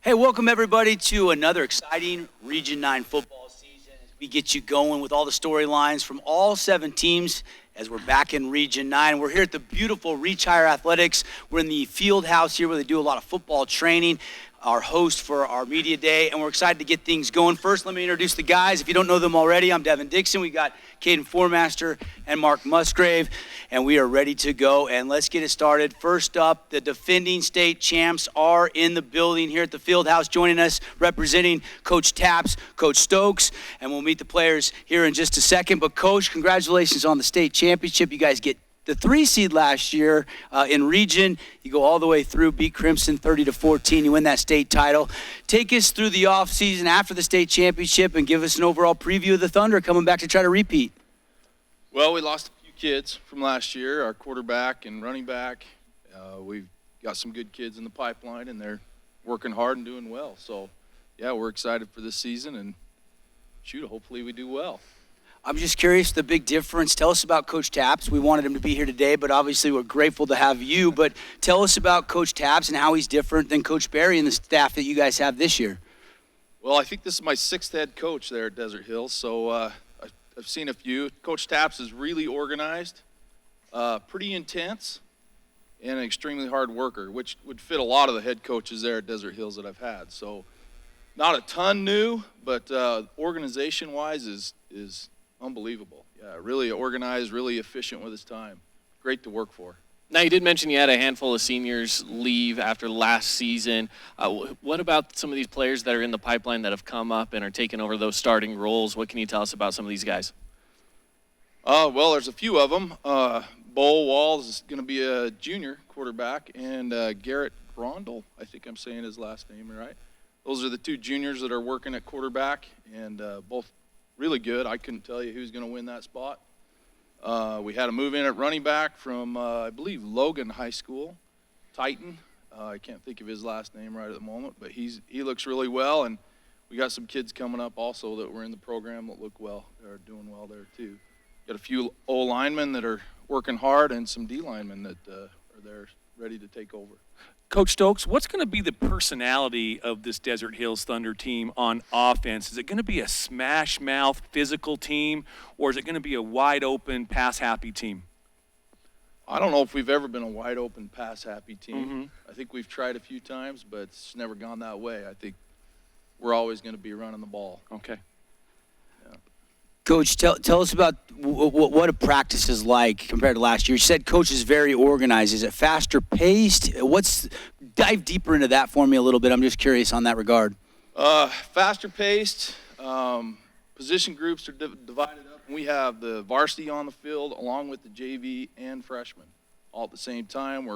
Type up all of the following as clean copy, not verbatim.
Hey, welcome everybody to another exciting Region 9 football season as we get you going with all the storylines from all 7 teams as we're back in Region 9. We're here at the beautiful Reach Higher Athletics. We're in the field house here where they do a lot of football training, our host for our media day, and we're excited to get things going. First, let me introduce the guys. If you don't know them already, I'm Devin Dixon. We got Caden Formaster and Mark Musgrave, and we are ready to go, and let's get it started. First up, the defending state champs are in the building here at the field house. Joining us, representing Coach Taps, Coach Stokes, and we'll meet the players here in just a second. But Coach, congratulations on the state championship. You guys get the 3 seed last year in region. You go all the way through, beat Crimson 30-14. You win that state title. Take us through the off season after the state championship and give us an overall preview of the Thunder coming back to try to repeat. Well, we lost a few kids from last year, our quarterback and running back. We've got some good kids in the pipeline, and they're working hard and doing well. So, yeah, we're excited for this season, and hopefully we do well. I'm just curious, the big difference. Tell us about Coach Taps. We wanted him to be here today, but obviously we're grateful to have you. But tell us about Coach Taps and how he's different than Coach Barry and the staff that you guys have this year. Well, I think this is my 6th head coach there at Desert Hills, so I've seen a few. Coach Taps is really organized, pretty intense, and an extremely hard worker, which would fit a lot of the head coaches there at Desert Hills that I've had. So not a ton new, but organization-wise is unbelievable. Yeah, really organized, really efficient with his time. Great to work for. Now, you did mention you had a handful of seniors leave after last season. What about some of these players that are in the pipeline that have come up and are taking over those starting roles? What can you tell us about some of these guys? Well, there's a few of them. Bo Walls is going to be a junior quarterback, and Garrett Grondel, I think I'm saying his last name right. Those are the 2 juniors that are working at quarterback, and both really good. I couldn't tell you who's going to win that spot. We had a move in at running back from, I believe, Logan High School, Titan. I can't think of his last name right at the moment, but he looks really well. And we got some kids coming up also that were in the program that look well. They're doing well there too. Got a few O linemen that are working hard and some D linemen that are there ready to take over. Coach Stokes, what's going to be the personality of this Desert Hills Thunder team on offense? Is it going to be a smash-mouth physical team, or is it going to be a wide-open, pass-happy team? I don't know if we've ever been a wide-open, pass-happy team. Mm-hmm. I think we've tried a few times, but it's never gone that way. I think we're always going to be running the ball. Okay. Coach, tell us about what a practice is like compared to last year. You said Coach is very organized. Is it faster paced? Dive deeper into that for me a little bit. I'm just curious on that regard. Faster paced. Position groups are divided up. We have the varsity on the field along with the JV and freshmen all at the same time.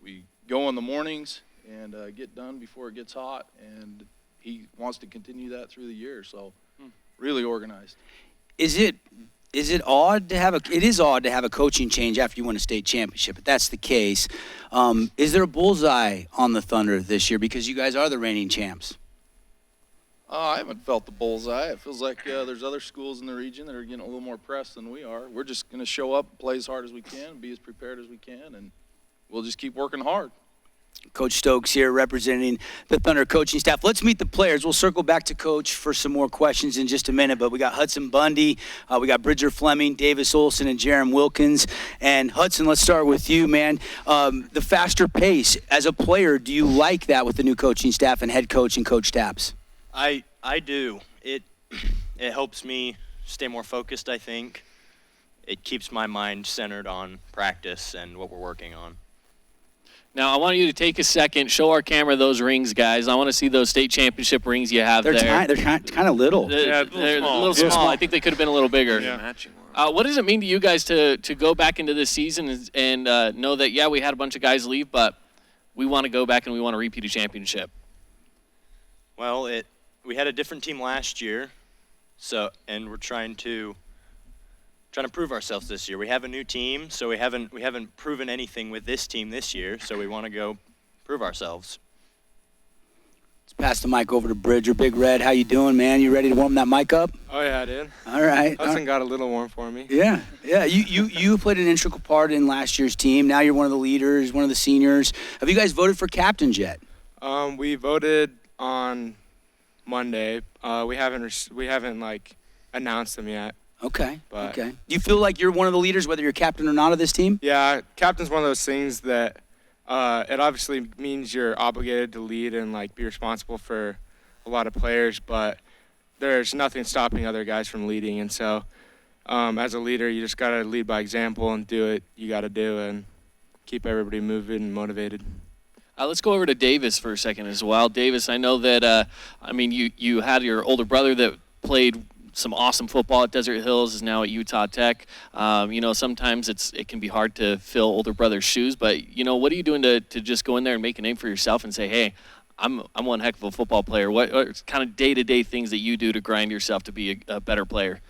We go in the mornings and get done before it gets hot, and he wants to continue that through the year. So really organized. Is it odd to have it is odd to have a coaching change after you win a state championship, if that's the case. Is there a bullseye on the Thunder this year because you guys are the reigning champs? I haven't felt the bullseye. It feels like there's other schools in the region that are getting a little more press than we are. We're just going to show up, play as hard as we can, be as prepared as we can, and we'll just keep working hard. Coach Stokes here representing the Thunder coaching staff. Let's meet the players. We'll circle back to Coach for some more questions in just a minute, but we got Hudson Bundy, we got Bridger Fleming, Davis Olson, and Jerem Wilkins. And Hudson, let's start with you, man. The faster pace. As a player, do you like that with the new coaching staff and head coach and Coach Taps? I do. It helps me stay more focused, I think. It keeps my mind centered on practice and what we're working on. Now, I want you to take a second, show our camera those rings, guys. I want to see those state championship rings you have there. They're kind of little. They're a little small. I think they could have been a little bigger. Yeah. What does it mean to you guys to go back into this season and know that, yeah, we had a bunch of guys leave, but we want to go back and we want to repeat a championship? Well, we had a different team last year, and we're trying to prove ourselves this year. We have a new team, so we haven't proven anything with this team this year, so we want to go prove ourselves. Let's pass the mic over to Bridger. Big Red, how you doing, man? You ready to warm that mic up? Oh yeah, dude. All right. Hudson got a little warm for me. Yeah. You played an integral part in last year's team. Now you're one of the leaders, one of the seniors. Have you guys voted for captains yet? We voted on Monday. We haven't like announced them yet. Okay. But- Okay. Do you feel like you're one of the leaders, whether you're captain or not, of this team? Yeah, captain's one of those things that it obviously means you're obligated to lead and like be responsible for a lot of players, but there's nothing stopping other guys from leading. And so, as a leader, you just gotta lead by example and do what you gotta do and keep everybody moving and motivated. Let's go over to Davis for a second as well. Davis, I know that, you had your older brother that played some awesome football at Desert Hills, is now at Utah Tech. Sometimes it can be hard to fill older brother's shoes, but, what are you doing to just go in there and make a name for yourself and say, hey, I'm one heck of a football player? What kind of day-to-day things that you do to grind yourself to be a better player?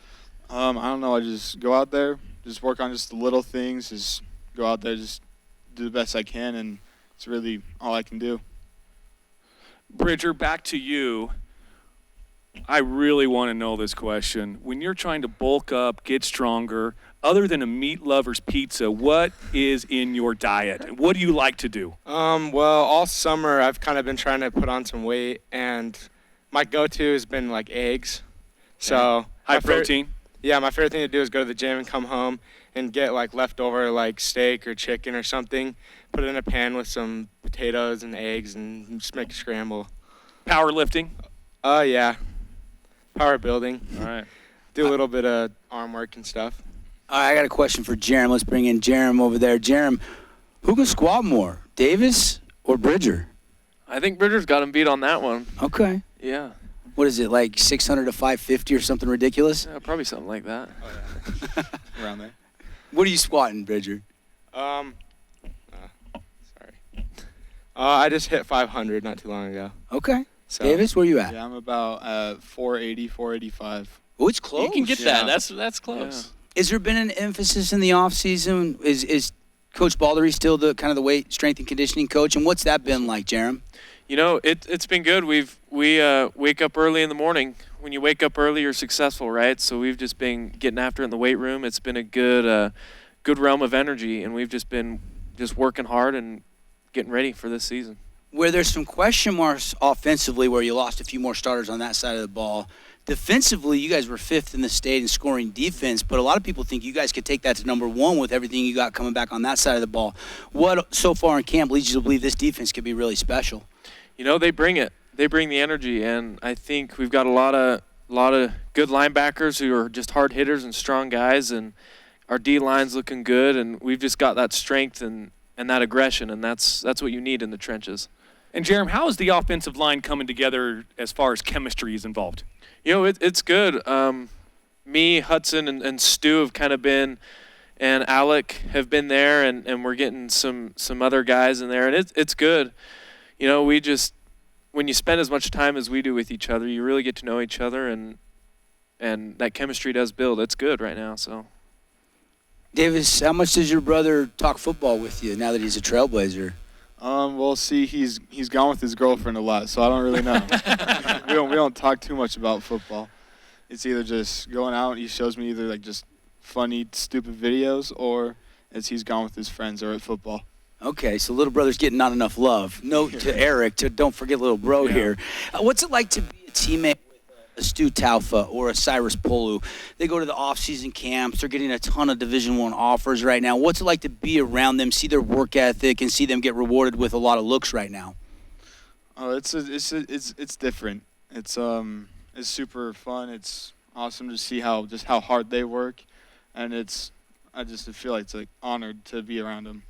I don't know. I just go out there, just work on just the little things, just go out there, just do the best I can, and it's really all I can do. Bridger, back to you. I really want to know this question. When you're trying to bulk up, get stronger, other than a meat lover's pizza, what is in your diet? What do you like to do? Well, all summer I've kind of been trying to put on some weight, and my go-to has been like eggs. So High protein? Yeah, my favorite thing to do is go to the gym and come home and get like leftover like steak or chicken or something, put it in a pan with some potatoes and eggs and just make a scramble. Powerlifting? Yeah. Power building. All right. Do a little bit of arm work and stuff. All right, I got a question for Jerem. Let's bring in Jerem over there. Jerem, who can squat more, Davis or Bridger? I think Bridger's got him beat on that one. Okay. Yeah. What is it, like 600 to 550 or something ridiculous? Yeah, probably something like that. Around there. What are you squatting, Bridger? Sorry. I just hit 500 not too long ago. Okay. So. Davis, where you at? Yeah, I'm about 480, 485. Oh, it's close. You can get Yeah. that. That's close. Has there been an emphasis in the offseason? Is Coach Baldery still the kind of the weight, strength, and conditioning coach? And what's that been like, Jerem? It's been good. We wake up early in the morning. When you wake up early, you're successful, right? So we've just been getting after it in the weight room. It's been a good realm of energy, and we've just been working hard and getting ready for this season. Where there's some question marks offensively, where you lost a few more starters on that side of the ball. Defensively, you guys were 5th in the state in scoring defense, but a lot of people think you guys could take that to number 1 with everything you got coming back on that side of the ball. What so far in camp leads you to believe this defense could be really special? They bring it. They bring the energy, and I think we've got a lot of good linebackers who are just hard hitters and strong guys, and our D-line's looking good, and we've just got that strength and that aggression, and that's what you need in the trenches. And Jerem, how is the offensive line coming together as far as chemistry is involved? It's good. Me, Hudson, and Stu have kind of been, and Alec have been there, and we're getting some other guys in there, and it's good. When you spend as much time as we do with each other, you really get to know each other, and that chemistry does build. It's good right now, so. Davis, how much does your brother talk football with you now that he's a Trailblazer? Well, see, he's gone with his girlfriend a lot, so I don't really know. we don't talk too much about football. It's either just going out and he shows me either like just funny, stupid videos, or as he's gone with his friends or at football. Okay, so little brother's getting not enough love. Note to Eric to don't forget little bro here. What's it like to be a teammate with a Stu Taufa or a Cyrus Polu? They go to the off-season camps. They're getting a ton of Division I offers right now. What's it like to be around them, see their work ethic, and see them get rewarded with a lot of looks right now? Oh, it's different. It's super fun. It's awesome to see how hard they work, and I just feel like it's like honored to be around them.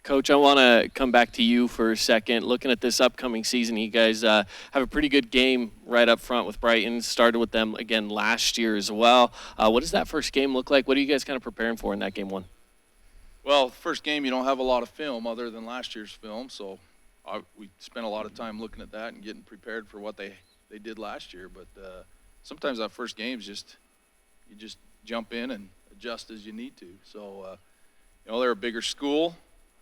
Coach, I want to come back to you for a second. Looking at this upcoming season, you guys have a pretty good game right up front with Brighton. Started with them again last year as well. What does that first game look like? What are you guys kind of preparing for in that game one? Well, first game, you don't have a lot of film other than last year's film, so we spent a lot of time looking at that and getting prepared for what they did last year. But sometimes that first game is you just jump in and adjust as you need to. So, they're a bigger school.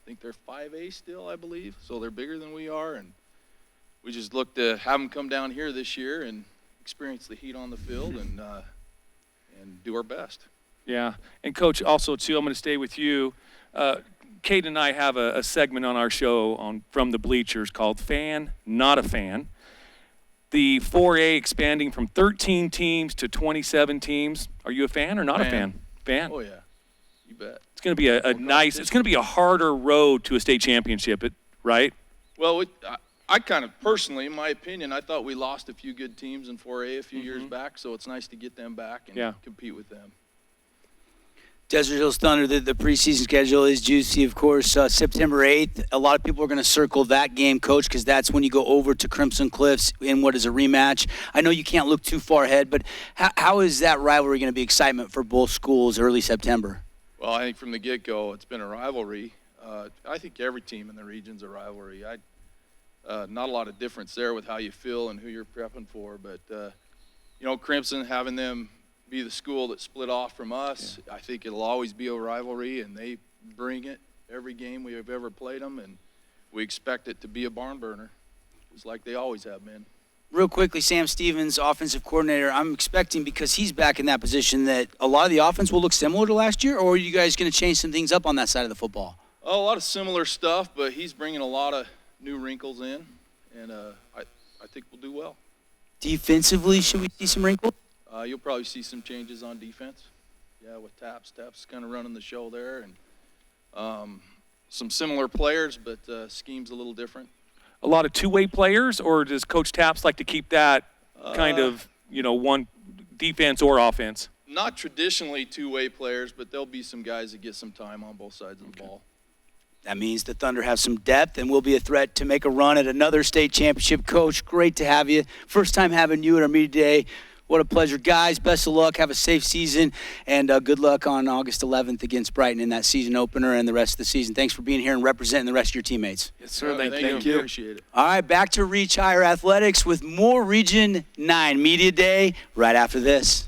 I think they're 5A still, I believe, so they're bigger than we are, and we just look to have them come down here this year and experience the heat on the field and do our best. Yeah, and Coach, also too, I'm going to stay with you. Kate and I have a segment on our show from the bleachers called Fan, Not a Fan. The 4A expanding from 13 teams to 27 teams. Are you a fan or not a fan? Fan. Oh, yeah. You bet. It's going to be it's going to be a harder road to a state championship, right? Well, I kind of personally, in my opinion, I thought we lost a few good teams in 4A a few years back, so it's nice to get them back and compete with them. Desert Hills Thunder, the preseason schedule is juicy, of course. September 8th, a lot of people are going to circle that game, Coach, because that's when you go over to Crimson Cliffs in what is a rematch. I know you can't look too far ahead, but how is that rivalry going to be excitement for both schools early September? Well, I think from the get-go, it's been a rivalry. I think every team in the region's a rivalry. Not a lot of difference there with how you feel and who you're prepping for, but, Crimson, having them be the school that split off from us, I think it'll always be a rivalry, and they bring it every game we have ever played them, and we expect it to be a barn burner, just like they always have been. Real quickly, Sam Stevens, offensive coordinator, I'm expecting, because he's back in that position, that a lot of the offense will look similar to last year, or are you guys going to change some things up on that side of the football? Oh, a lot of similar stuff, but he's bringing a lot of new wrinkles in, and I think we'll do well. Defensively, should we see some wrinkles? You'll probably see some changes on defense. Yeah, with Taps. Taps kind of running the show there, and some similar players, but scheme's a little different. A lot of two-way players, or does Coach Taps like to keep that kind of, one defense or offense? Not traditionally two-way players, but there'll be some guys that get some time on both sides of the ball. That means the Thunder have some depth and will be a threat to make a run at another state championship. Coach, great to have you. First time having you at our media day. What a pleasure. Guys, best of luck. Have a safe season, and good luck on August 11th against Brighton in that season opener and the rest of the season. Thanks for being here and representing the rest of your teammates. Yes, sir. Thank you. Appreciate it. All right, back to Reach Higher Athletics with more Region 9 Media Day right after this.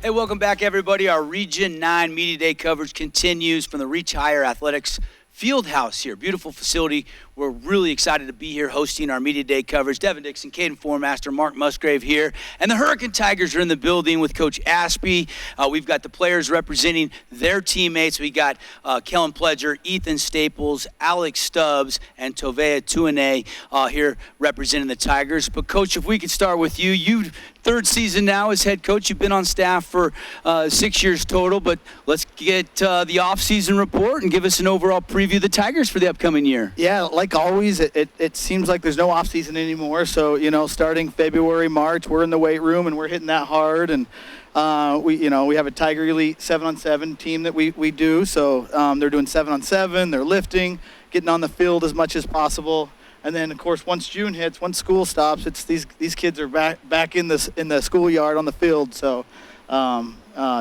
Hey, welcome back, everybody. Our Region 9 Media Day coverage continues from the Reach Higher Athletics Fieldhouse here. Beautiful facility. We're really excited to be here hosting our Media Day coverage. Devin Dixon, Caden Formaster, Mark Musgrave here. And the Hurricane Tigers are in the building with Coach Aspie. We've got the players representing their teammates. We got Kellen Pledger, Ethan Staples, Alex Stubbs, and Tovea Tuane here representing the Tigers. But, Coach, if we could start with you. You third season now as head coach. You've been on staff for 6 years total. But let's get the off-season report and give us an overall preview of the Tigers for the upcoming year. Yeah, like always, it seems like there's no off season anymore. So starting February, March, we're in the weight room and we're hitting that hard. And we have a Tiger Elite 7-on-7 team that we do. So they're doing 7-on-7. They're lifting, getting on the field as much as possible. And then, of course, once June hits, once school stops, it's these kids are back in the schoolyard on the field. So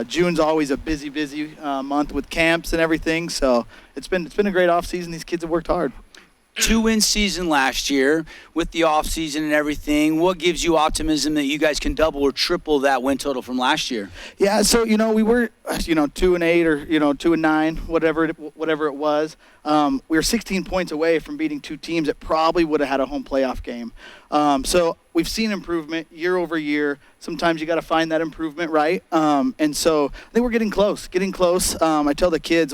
June's always a busy month with camps and everything. So it's been a great off season. These kids have worked hard. 2-win season last year with the off season and everything. What gives you optimism that you guys can double or triple that win total from last year? Yeah, so we were 2-8 or 2-9, whatever it was. We were 16 points away from beating two teams that probably would have had a home playoff game. So we've seen improvement year over year. Sometimes you got to find that improvement, right? And so I think we're getting close. I tell the kids,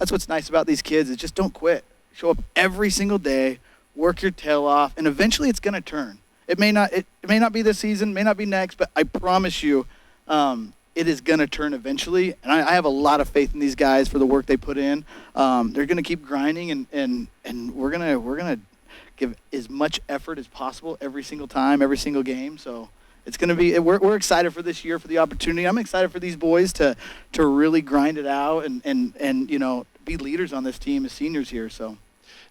that's what's nice about these kids is just don't quit. Show up every single day, work your tail off, and eventually it's going to turn. It may not be this season, may not be next, but I promise you it is going to turn eventually. And I have a lot of faith in these guys for the work they put in. They're going to keep grinding, and we're going to give as much effort as possible every single time, every single game. So it's going to be we're excited for this year, for the opportunity. I'm excited for these boys to really grind it out and be leaders on this team as seniors here. So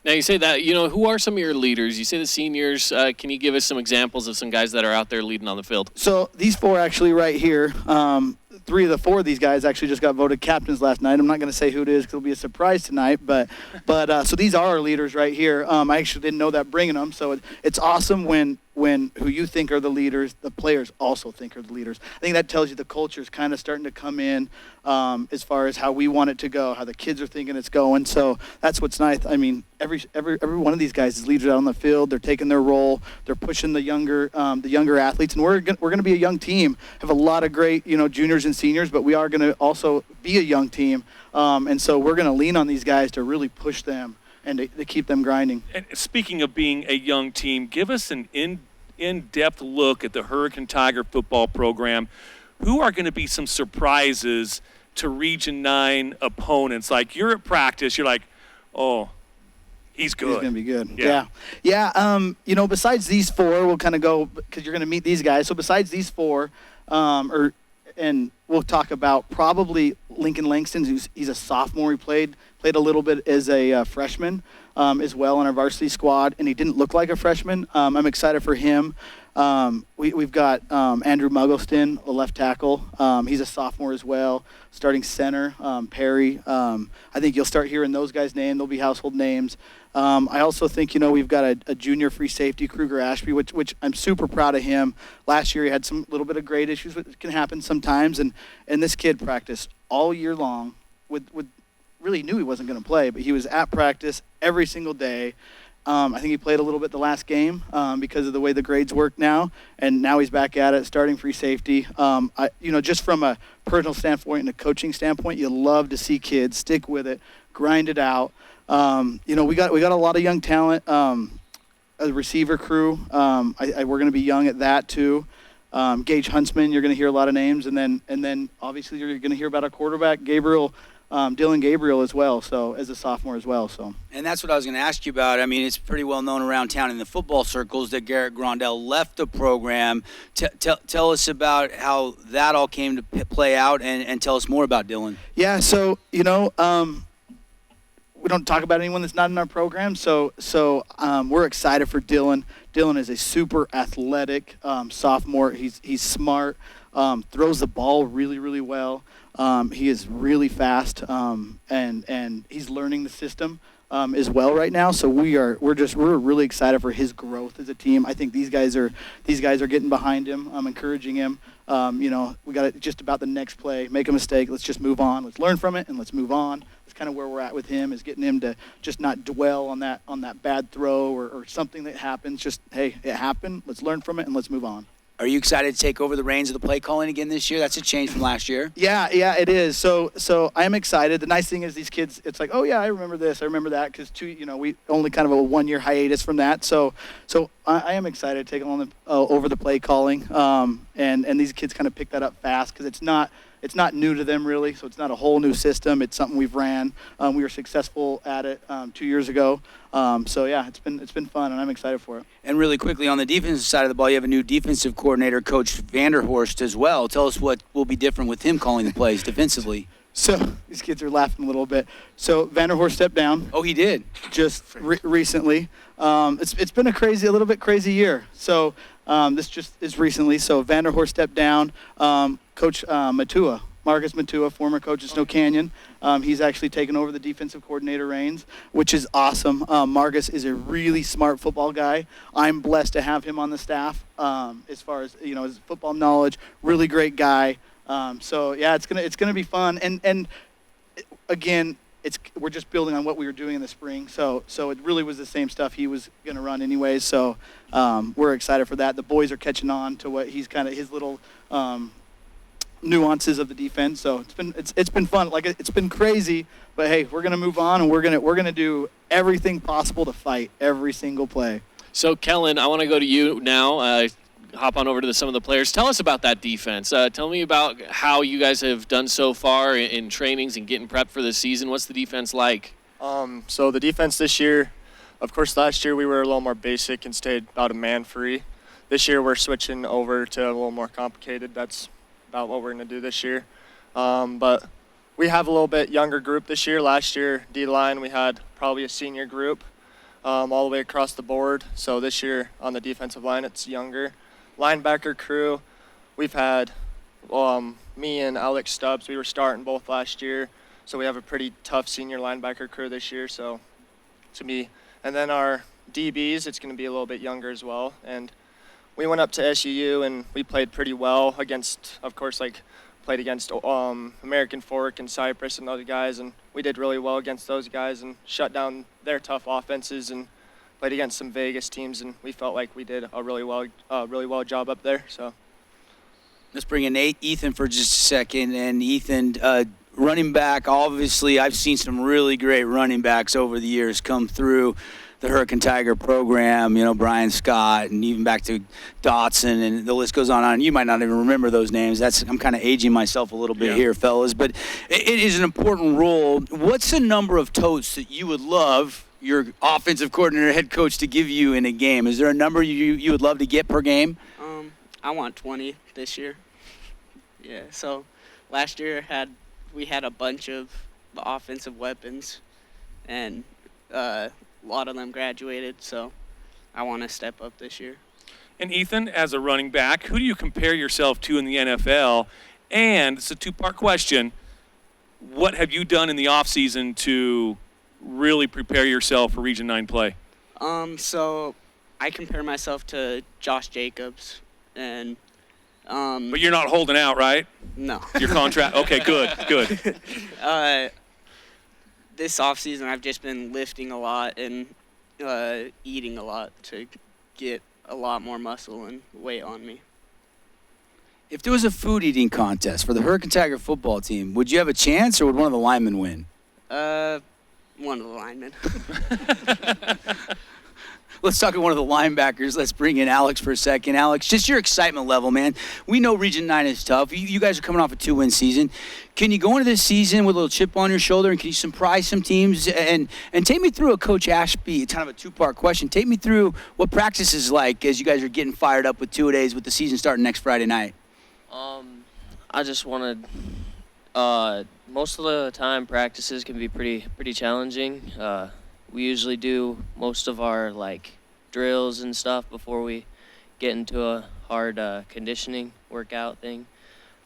Now, you say that, who are some of your leaders? You say the seniors. Can you give us some examples of some guys that are out there leading on the field? So these four actually right here, 3 of the 4 of these guys actually just got voted captains last night. I'm not going to say who it is because it'll be a surprise tonight. But so these are our leaders right here. I actually didn't know that bringing them. So it's awesome when when who you think are the leaders, the players also think are the leaders. I think that tells you the culture is kind of starting to come in as far as how we want it to go, how the kids are thinking it's going. So that's what's nice. I mean, every one of these guys is leaders out on the field. They're taking their role. They're pushing the younger athletes, and we're going to be a young team. Have a lot of great juniors and seniors, but we are going to also be a young team, and so we're going to lean on these guys to really push them and to keep them grinding. And speaking of being a young team, give us an in-depth look at the Hurricane Tiger football program. Who are going to be some surprises to Region 9 opponents? Like, you're at practice, you're like, oh, he's good. He's going to be good. Yeah. Yeah. Besides these four, we'll kind of go, because you're going to meet these guys. So besides these four, and we'll talk about probably Lincoln Langston, he's a sophomore. He played a little bit as a freshman as well on our varsity squad, and he didn't look like a freshman. I'm excited for him. We've got Andrew Muggleston, a left tackle. He's a sophomore as well. Starting center, Perry. I think you'll start hearing those guys' names. They'll be household names. I also think, we've got a junior free safety, Kruger Ashby, which I'm super proud of him. Last year he had some little bit of grade issues, which can happen sometimes. And this kid practiced all year long with really knew he wasn't going to play, but he was at practice every single day. I think he played a little bit the last game because of the way the grades work now, and now he's back at it, starting free safety. Just from a personal standpoint and a coaching standpoint, you love to see kids stick with it, grind it out. We got a lot of young talent. A receiver crew, we're going to be young at that too. Gage Huntsman, you're going to hear a lot of names, and then obviously you're going to hear about our quarterback Dylan Gabriel as well, so as a sophomore as well. So. And that's what I was going to ask you about. I mean, it's pretty well known around town in the football circles that Garrett Grondell left the program. Tell us about how that all came to play out, and tell us more about Dylan. Yeah, so we don't talk about anyone that's not in our program. So we're excited for Dylan. Dylan is a super athletic sophomore. He's smart, throws the ball really, really well. He is really fast, and he's learning the system as well right now. So we're really excited for his growth as a team. I think these guys are getting behind him. I'm encouraging him. We got it just about the next play. Make a mistake, let's just move on. Let's learn from it and let's move on. That's kind of where we're at with him, is getting him to just not dwell on that bad throw or something that happens. Just, hey, it happened. Let's learn from it and let's move on. Are you excited to take over the reins of the play calling again this year? That's a change from last year. Yeah, it is. So I am excited. The nice thing is these kids, it's like, oh yeah, I remember this, I remember that, because we only kind of a 1-year hiatus from that. So I am excited to take on over the play calling, and these kids kind of pick that up fast, because it's not new to them really. So it's not a whole new system. It's something we've ran. We were successful at it 2 years ago. So yeah, it's been fun, and I'm excited for it. And really quickly, on the defensive side of the ball, you have a new defensive coordinator, Coach Vanderhorst, as well. Tell us what will be different with him calling the plays defensively. So these kids are laughing a little bit. So Vanderhorst stepped down. Oh, he did? Just recently. It's been a little bit crazy year. So this just is recently. So Vanderhorst stepped down. Coach Marcus Matua, former coach of Snow Canyon, he's actually taken over the defensive coordinator reins, which is awesome. Marcus is a really smart football guy. I'm blessed to have him on the staff as far as his football knowledge. Really great guy. So yeah, it's gonna be fun. And again, we're just building on what we were doing in the spring. So it really was the same stuff he was gonna run anyways. So we're excited for that. The boys are catching on to what he's kind of his little nuances of the defense. So it's been fun. Like, it's been crazy, but hey, we're gonna move on, and we're gonna do everything possible to fight every single play. So Kellen, I want to go to you now. Hop on over to some of the players. Tell us about that defense. Tell me about how you guys have done so far in trainings and getting prepped for the season. What's the defense like? So the defense this year, of course, last year we were a little more basic and stayed about a man free. This year we're switching over to a little more complicated. That's about what we're going to do this year. But we have a little bit younger group this year. Last year, D-line, we had probably a senior group all the way across the board. So this year on the defensive line, it's younger. Linebacker crew, we've had me and Alex Stubbs. We were starting both last year. So we have a pretty tough senior linebacker crew this year. So to me, and then our DBs, it's going to be a little bit younger as well. And we went up to SUU and we played pretty well against, of course, like played against American Fork and Cypress and other guys, and we did really well against those guys and shut down their tough offenses and played against some Vegas teams, and we felt like we did a really well job up there. So Let's bring in Ethan for just a second. And Ethan, running back, obviously I've seen some really great running backs over the years come through the Hurricane Tiger program, Brian Scott, and even back to Dotson, and the list goes on. You might not even remember those names. I'm kind of aging myself a little bit here, fellas, but it is an important role. What's the number of totes that you would love your offensive coordinator, head coach, to give you in a game? Is there a number you would love to get per game? I want 20 this year. Yeah, so last year we had a bunch of the offensive weapons, and a lot of them graduated, so I want to step up this year. And Ethan, as a running back, who do you compare yourself to in the NFL? And it's a two-part question. What have you done in the offseason to really prepare yourself for Region 9 play? So I compare myself to Josh Jacobs, and but you're not holding out, right? no. Your contract? Okay, good. This offseason I've just been lifting a lot and eating a lot to get a lot more muscle and weight on me. If there was a food eating contest for the Hurricane Tiger football team, would you have a chance, or would one of the linemen win? One of the linemen. Let's talk to one of the linebackers. Let's bring in Alex for a second. Alex, just your excitement level, man. We know Region 9 is tough. You guys are coming off a 2-win season. Can you go into this season with a little chip on your shoulder, and can you surprise some teams? And take me through Coach Ashby, kind of a two-part question. Take me through what practice is like as you guys are getting fired up with 2-a-days with the season starting next Friday night. I just wanted most of the time practices can be pretty challenging. We usually do most of our drills and stuff before we get into a hard conditioning workout thing.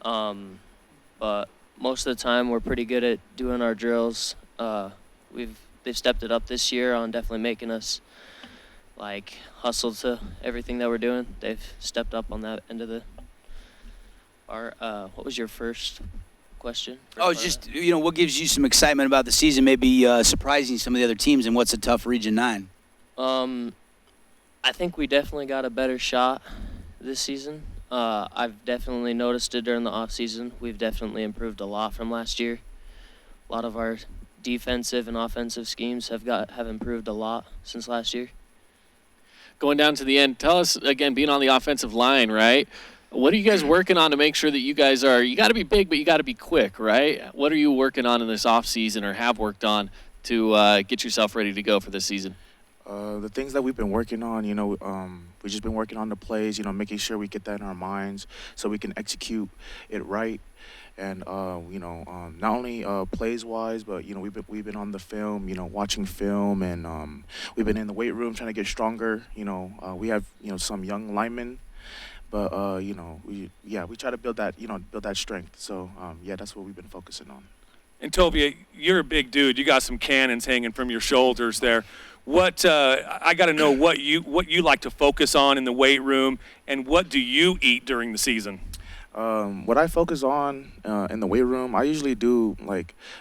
But most of the time we're pretty good at doing our drills. They've stepped it up this year on definitely making us hustle to everything that we're doing. They've stepped up on that end of what was your first question? Just what gives you some excitement about the season, maybe surprising some of the other teams, and what's a tough Region 9? I think we definitely got a better shot this season. I've definitely noticed it during the off season. We've definitely improved a lot from last year. A lot of our defensive and offensive schemes have improved a lot since last year. Going down to the end, tell us again, being on the offensive line, right? What are you guys working on to make sure that you guys you got to be big, but you got to be quick, right? What are you working on in this off season, or have worked on, to get yourself ready to go for this season? The things that we've been working on, we've just been working on the plays, making sure we get that in our minds so we can execute it right. And, not only plays-wise, but, we've been on the film, watching film, and we've been in the weight room trying to get stronger. We have, some young linemen. But, we try to build that strength. So, that's what we've been focusing on. And Tovia, you're a big dude. You got some cannons hanging from your shoulders there. I got to know what you like to focus on in the weight room, and what do you eat during the season? What I focus on in the weight room, I usually do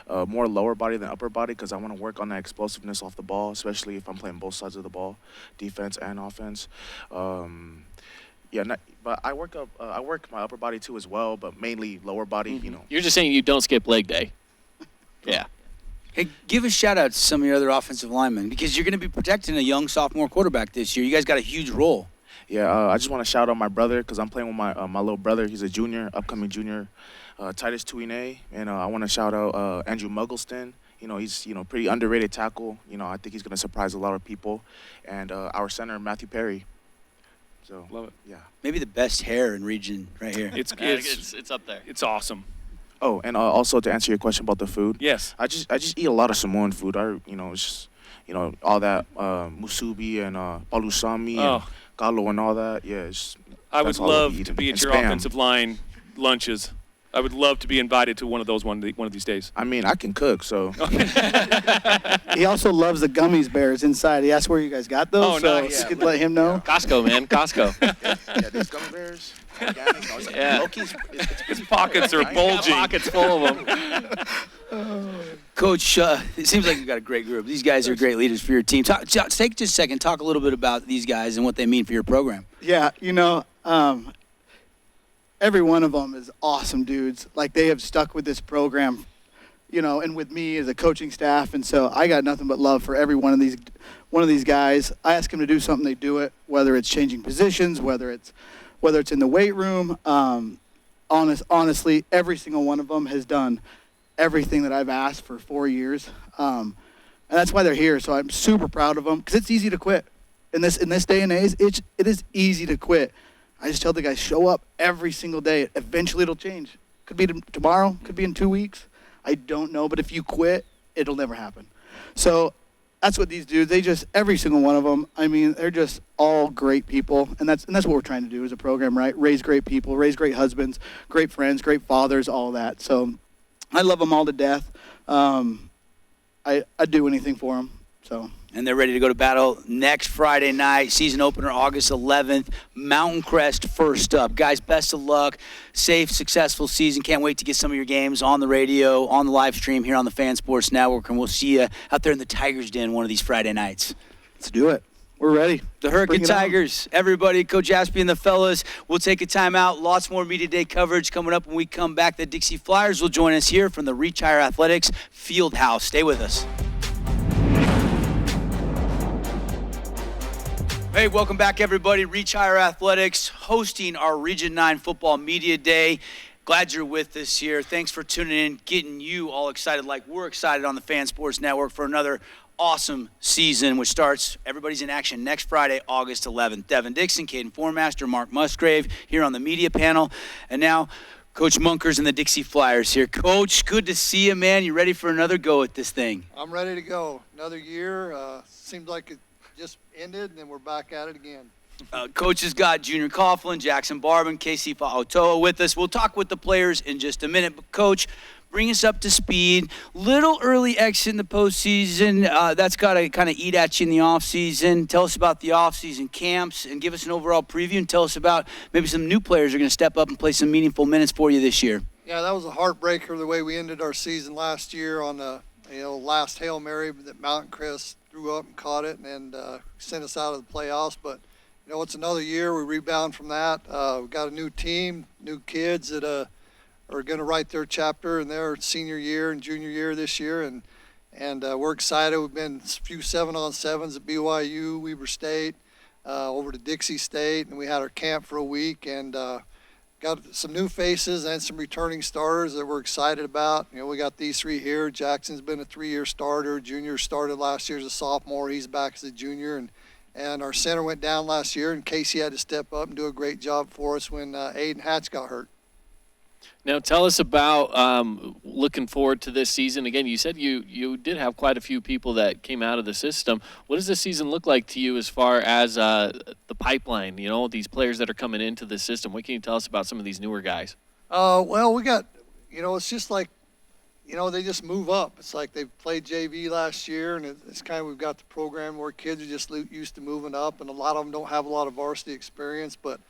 more lower body than upper body, because I want to work on that explosiveness off the ball, especially if I'm playing both sides of the ball, defense and offense. But I work my upper body too as well, but mainly lower body. Mm-hmm. You're just saying you don't skip leg day. Yeah. Hey, give a shout-out to some of your other offensive linemen, because you're going to be protecting a young sophomore quarterback this year. You guys got a huge role. Yeah, I just want to shout out my brother, because I'm playing with my little brother. He's a junior, upcoming junior, Titus Tuine. And I want to shout out Andrew Muggleston. He's, pretty underrated tackle. I think he's going to surprise a lot of people. And our center, Matthew Perry. So, love it. Yeah. Maybe the best hair in Region right here. It's up there. It's awesome. Oh, and also to answer your question about the food. Yes. I just eat a lot of Samoan food. It's just, all that musubi and palusami and galo and all that. Yeah, I would love to be at your offensive line lunches. I would love to be invited to one of those one of these days. I mean, I can cook, so. He also loves the gummies bears inside. He asked where you guys got those, Oh, so nice. you could let him know. Costco, man, Costco. Yeah, these gummy bears. Organic. I was like, Yeah. Loki's, it's His pockets are bulging. Pockets full of them. Coach, it seems like you've got a great group. These guys are great leaders for your team. Take just a second, talk a little bit about these guys and what they mean for your program. Yeah, every one of them is awesome dudes. Like, they have stuck with this program, and with me as a coaching staff, and so I got nothing but love for every one of these guys. I ask them to do something, they do it, whether it's changing positions, whether it's in the weight room. Honestly, every single one of them has done everything that I've asked for 4 years, and that's why they're here. So I'm super proud of them, because it's easy to quit in this day and age. It is easy to quit. I just tell the guys, show up every single day. Eventually, it'll change. Could be tomorrow. Could be in 2 weeks. I don't know. But if you quit, it'll never happen. So that's what these dudes. Every single one of them. I mean, they're just all great people, and that's what we're trying to do as a program, right? Raise great people, raise great husbands, great friends, great fathers, all that. So I love them all to death. I'd do anything for them. So. And they're ready to go to battle next Friday night, season opener August 11th. Mountain Crest first up. Guys, best of luck. Safe, successful season. Can't wait to get some of your games on the radio, on the live stream here on the Fan Sports Network, and we'll see you out there in the Tigers Den one of these Friday nights. Let's do it. We're ready. The Hurricane Tigers, everybody, Coach Aspie and the fellas, we'll take a timeout. Lots more Media Day coverage coming up when we come back. The Dixie Flyers will join us here from the Reach Higher Athletics Field House. Stay with us. Hey, welcome back, everybody. Reach Higher Athletics hosting our Region 9 Football Media Day. Glad you're with us here. Thanks for tuning in, getting you all excited like we're excited on the Fan Sports Network for another awesome season, which starts, everybody's in action next Friday, August 11th. Devin Dixon, Caden Formaster, Mark Musgrave here on the media panel. And now, Coach Munkers and the Dixie Flyers here. Coach, good to see you, man. You ready for another go at this thing? I'm ready to go. Another year. Seems like it just ended, and then we're back at it again. Coach has got Junior Coughlin, Jackson Barbin, Casey Fa'otoa with us. We'll talk with the players in just a minute. But, Coach, bring us up to speed. Little early exit in the postseason. That's got to kind of eat at you in the offseason. Tell us about the offseason camps and give us an overall preview, and tell us about maybe some new players are going to step up and play some meaningful minutes for you this year. Yeah, that was a heartbreaker the way we ended our season last year on the last Hail Mary that Mountain Crest threw up and caught it and sent us out of the playoffs. But, it's another year. We rebound from that. We've got a new team, new kids that are going to write their chapter in their senior year and junior year this year. And we're excited. We've been a few 7-on-7s at BYU, Weber State, over to Dixie State, and we had our camp for a week. And got some new faces and some returning starters that we're excited about. We got these three here. Jackson's been a 3-year starter. Junior started last year as a sophomore. He's back as a junior. And our center went down last year, and Casey had to step up and do a great job for us when Aiden Hatch got hurt. Now, tell us about looking forward to this season. Again, you said you did have quite a few people that came out of the system. What does this season look like to you as far as the pipeline, these players that are coming into the system? What can you tell us about some of these newer guys? Well, we got, it's just like, they just move up. It's like they played JV last year, and it's kind of, we've got the program where kids are just used to moving up, and a lot of them don't have a lot of varsity experience, but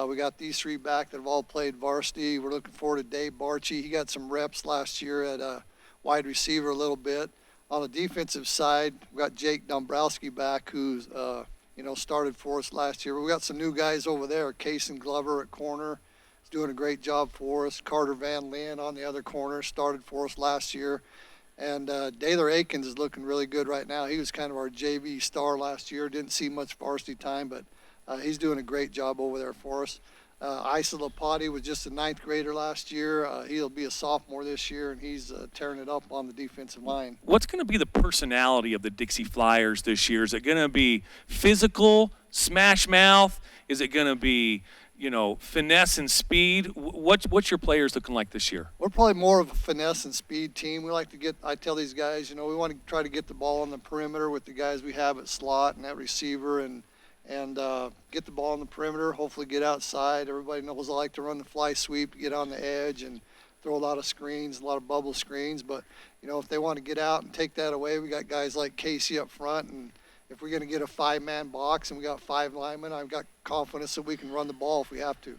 we got these three back that have all played varsity. We're looking forward to Dave Barchi. He got some reps last year at wide receiver a little bit. On the defensive side, we got Jake Dombrowski back, who's started for us last year. But we got some new guys over there. Kason Glover at corner is doing a great job for us. Carter Van Lien on the other corner started for us last year. And Daylor Akins is looking really good right now. He was kind of our JV star last year. Didn't see much varsity time, but he's doing a great job over there for us. Isa Lapati was just a 9th grader last year. He'll be a sophomore this year, and he's tearing it up on the defensive line. What's going to be the personality of the Dixie Flyers this year? Is it going to be physical, smash mouth? Is it going to be, finesse and speed? What's your players looking like this year? We're probably more of a finesse and speed team. We like to I tell these guys, we want to try to get the ball on the perimeter with the guys we have at slot and at receiver and get the ball on the perimeter, hopefully get outside. Everybody knows I like to run the fly sweep, get on the edge, and throw a lot of screens, a lot of bubble screens. But, if they want to get out and take that away, we got guys like Casey up front. And if we're going to get a 5-man box and we got 5 linemen, I've got confidence that we can run the ball if we have to.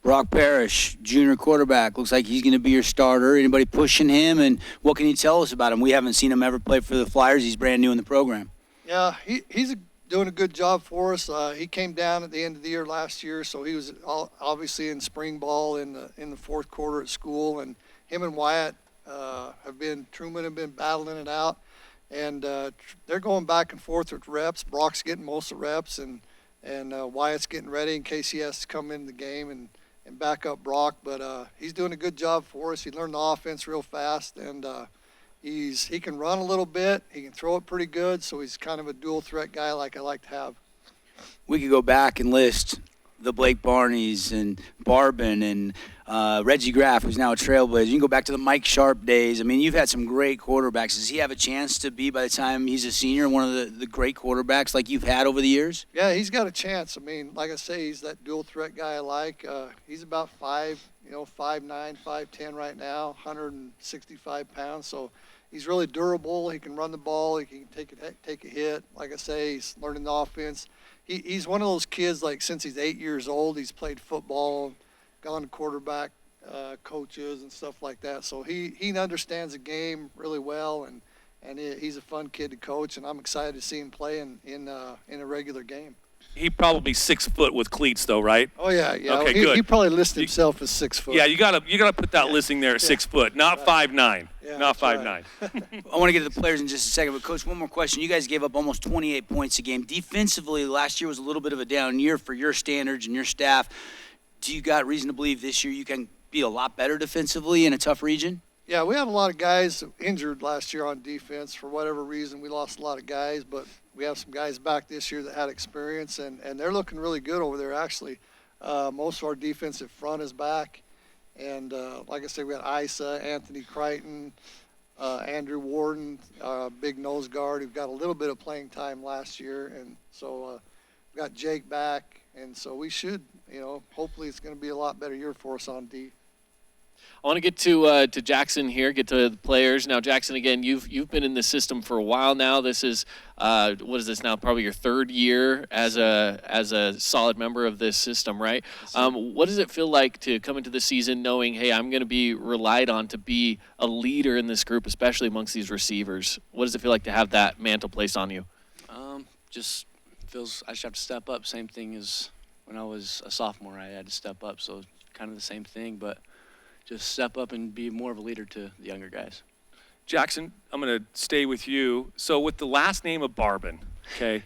Brock Parrish, junior quarterback, looks like he's going to be your starter. Anybody pushing him, and what can you tell us about him? We haven't seen him ever play for the Flyers. He's brand new in the program. Yeah, he's doing a good job for us. He came down at the end of the year last year, so he was obviously in spring ball in the fourth quarter at school. And him and Wyatt Truman have been battling it out, and they're going back and forth with reps. Brock's getting most of the reps, and Wyatt's getting ready in case he has to come into the game and back up Brock. But he's doing a good job for us. He learned the offense real fast, and he can run a little bit. He can throw it pretty good, so he's kind of a dual threat guy like I like to have. We could go back and list the Blake Barneys and Barbin and Reggie Graff, who's now a Trailblazer. You can go back to the Mike Sharp days. I mean, you've had some great quarterbacks. Does he have a chance to be, by the time he's a senior, one of the great quarterbacks like you've had over the years? Yeah, he's got a chance. I mean, like I say, he's that dual threat guy I like. He's about 5'9", 5'10" right now, 165 pounds. So he's really durable. He can run the ball. He can take a hit. Like I say, he's learning the offense. He's one of those kids, like, since he's 8 years old, he's played football, gone to quarterback coaches and stuff like that. So he understands the game really well, and he's a fun kid to coach, and I'm excited to see him play in a regular game. He probably 6 foot with cleats, though, right? Oh yeah. Okay, good. He probably listed himself as 6 foot. Yeah, you gotta put that listing there at 6 foot, not 5'9". Yeah, Not that's 5'9". right. I want to get to the players in just a second, but Coach, one more question. You guys gave up almost 28 points a game. Defensively, last year was a little bit of a down year for your standards and your staff. Do you got reason to believe this year you can be a lot better defensively in a tough region? Yeah, we had a lot of guys injured last year on defense. For whatever reason, we lost a lot of guys, but we have some guys back this year that had experience, and they're looking really good over there, actually. Most of our defensive front is back. And like I said, we got Isa, Anthony Crichton, Andrew Warden, big nose guard who got a little bit of playing time last year. And so we got Jake back. And so we should, hopefully it's going to be a lot better year for us on D. I want to get to Jackson here, get to the players. Now, Jackson, again, you've been in the system for a while now. This is, what is this now, probably your 3rd year as a solid member of this system, right? What does it feel like to come into the season knowing, hey, I'm going to be relied on to be a leader in this group, especially amongst these receivers? What does it feel like to have that mantle placed on you? Just feels I just have to step up. Same thing as when I was a sophomore. I had to step up, so kind of the same thing, but just step up and be more of a leader to the younger guys. Jackson, I'm going to stay with you. So with the last name of Barbin, okay,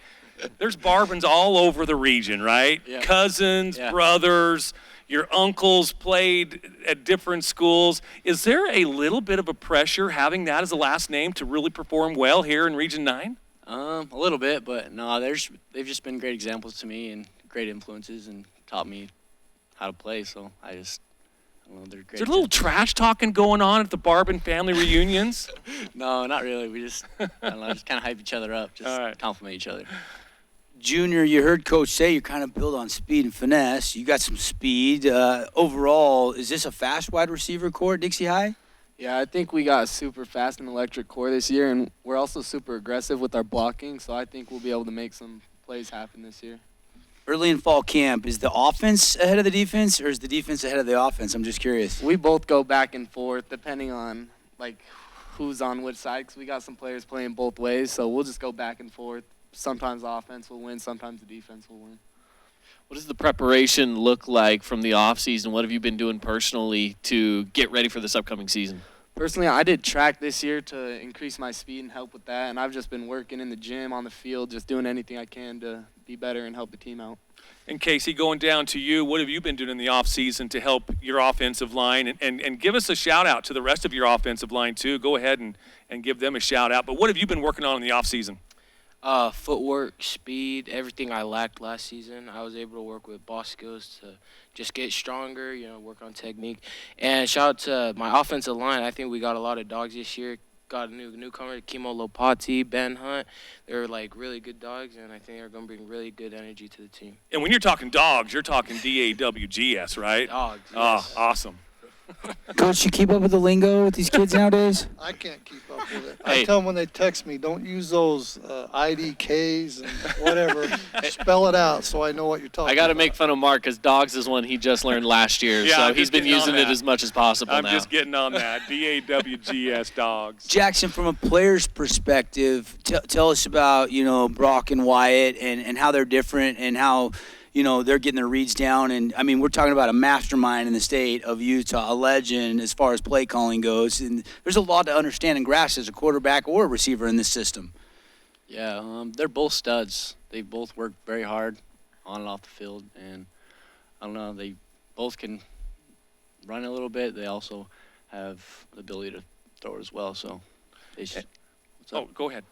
there's Barbins all over the region, right? Yeah. Cousins, Yeah. brothers, your uncles played at different schools. Is there a little bit of a pressure having that as a last name to really perform well here in Region 9? A little bit, but no, they've just been great examples to me and great influences and taught me how to play, so I don't know, they're great. Is there a little trash talking going on at the Barbin family reunions? No, not really. We just, I don't know, just kind of hype each other up, just compliment each other. Junior, you heard Coach say you're kind of built on speed and finesse. You got some speed. Overall, is this a fast wide receiver core at Dixie High? Yeah, I think we got a super fast and electric core this year, and we're also super aggressive with our blocking, so I think we'll be able to make some plays happen this year. Early in fall camp, is the offense ahead of the defense, or is the defense ahead of the offense? I'm just curious. We both go back and forth depending on, who's on which side, because we got some players playing both ways, so we'll just go back and forth. Sometimes the offense will win, sometimes the defense will win. What does the preparation look like from the offseason? What have you been doing personally to get ready for this upcoming season? Personally, I did track this year to increase my speed and help with that, and I've just been working in the gym, on the field, just doing anything I can to be better and help the team out. And Casey, going down to you, what have you been doing in the offseason to help your offensive line? And give us a shout-out to the rest of your offensive line, too. Go ahead and give them a shout-out. But what have you been working on in the offseason? Footwork, speed, everything I lacked last season. I was able to work with ball skills to just get stronger, work on technique. And shout out to my offensive line. I think we got a lot of dogs this year. Got a newcomer, Kimo Lopati, Ben Hunt. They're really good dogs, and I think they're going to bring really good energy to the team. And when you're talking dogs, you're talking DAWGS, right? Dogs, Oh, yes. awesome. Coach, you keep up with the lingo with these kids nowadays? I can't keep up with it. Hey. I tell them when they text me, don't use those IDKs and whatever. Spell it out so I know what you're talking I got to about. make fun of Mark because dogs is one he just learned last year, Yeah, so I'm he's just been getting on using it that. as much as possible I'm now. just getting on that. DAWGS dogs. Jackson, from a player's perspective, tell us about, Brock and Wyatt and how they're different and how, they're getting their reads down. And, I mean, we're talking about a mastermind in the state of Utah, a legend as far as play calling goes. And there's a lot to understand and grasp as a quarterback or a receiver in this system. Yeah, they're both studs. They both work very hard on and off the field, and I don't know, they both can run a little bit. They also have the ability to throw as well. So, what's up? Oh, go ahead.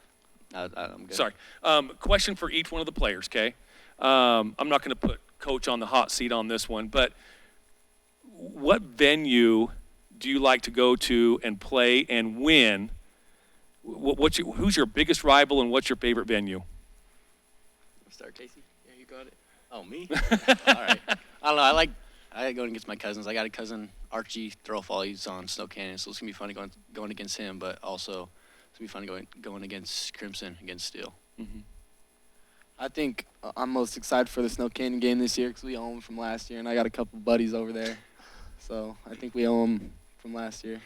I'm good. Sorry. Question for each one of the players, okay? I'm not going to put Coach on the hot seat on this one, but what venue do you like to go to and play and win? Who's your biggest rival and what's your favorite venue? Start, Casey. Yeah, you got it. Oh, me? All right. I don't know. I like going against my cousins. I got a cousin, Archie Throwfall. He's on Snow Canyon, so it's gonna be funny going against him. But also, it's gonna be funny going against Crimson, against Steel. Mm-hmm. I think I'm most excited for the Snow Canyon game this year because we own them from last year, and I got a couple buddies over there. So I think we own them from last year.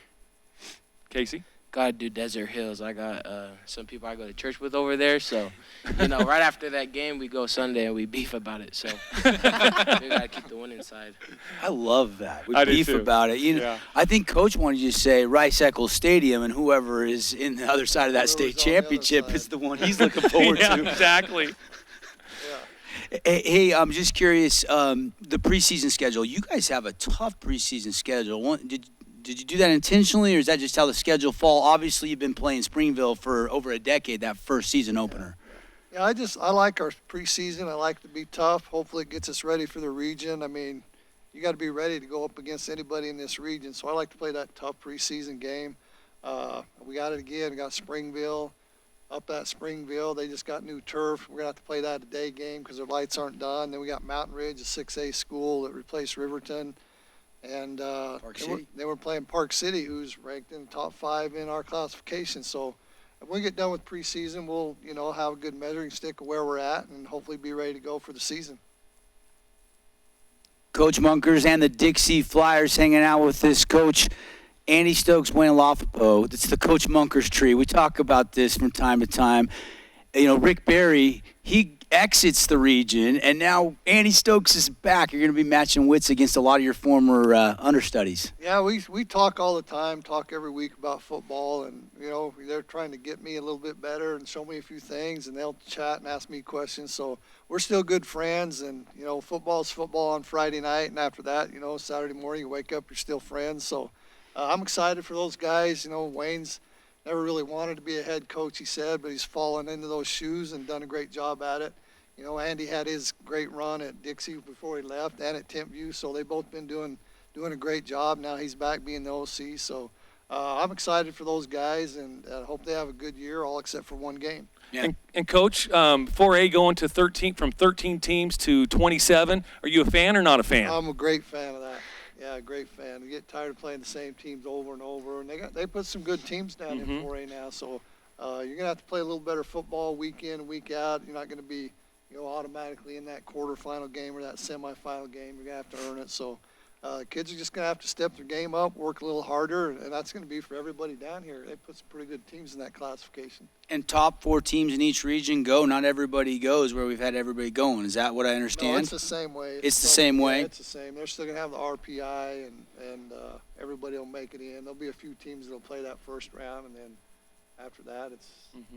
Casey? Gotta do Desert Hills. I got some people I go to church with over there, so right after that game we go Sunday and we beef about it. So we gotta keep the winning side. I love that. We I do beef too. about it. Yeah. I think Coach wanted you to say Rice-Eccles Stadium, and whoever is in the other side of that state Whoever's on the other championship side. is the one he's looking forward Yeah, to. exactly. Hey, I'm just curious, the preseason schedule. You guys have a tough preseason schedule. Did you do that intentionally, or is that just how the schedule fall? Obviously, you've been playing Springville for over a decade, that first season opener. Yeah, I like our preseason. I like to be tough. Hopefully it gets us ready for the region. I mean, you got to be ready to go up against anybody in this region. So I like to play that tough preseason game. We got it again. We got Springville. Up at Springville, they just got new turf. We're going to have to play that a day game because their lights aren't done. Then we got Mountain Ridge, a 6A school that replaced Riverton. And they were playing Park City, who's ranked in the top 5 in our classification. So if we get done with preseason, we'll, have a good measuring stick of where we're at and hopefully be ready to go for the season. Coach Munkers and the Dixie Flyers hanging out with this coach, Andy Stokes, Wayne Lafapo. It's the Coach Munkers tree. We talk about this from time to time. Rick Barry, he exits the region, and now Andy Stokes is back. You're going to be matching wits against a lot of your former understudies. Yeah, we talk all the time, talk every week about football, and, they're trying to get me a little bit better and show me a few things, and they'll chat and ask me questions. So we're still good friends, and, football's football on Friday night, and after that, Saturday morning you wake up, you're still friends. So I'm excited for those guys. Wayne's never really wanted to be a head coach, he said, but he's fallen into those shoes and done a great job at it. Andy had his great run at Dixie before he left and at Tempview, so they've both been doing a great job. Now he's back being the OC, so I'm excited for those guys, and hope they have a good year, all except for one game. Yeah. And Coach, 4A going to 13 from 13 teams to 27. Are you a fan or not a fan? I'm a great fan of that. Yeah, great fan. You get tired of playing the same teams over and over, and they put some good teams down in 4A now. So you're gonna have to play a little better football week in and week out. You're not gonna be, automatically in that quarterfinal game or that semifinal game. You're gonna have to earn it. So kids are just gonna have to step their game up, work a little harder, and that's gonna be for everybody down here. They put some pretty good teams in that classification. And top 4 teams in each region go. Not everybody goes where we've had everybody going. Is that what I understand? No, it's the same way. It's the same way? Yeah, it's the same. They're still going to have the RPI, and everybody will make it in. There'll be a few teams that will play that first round, and then after that, it's...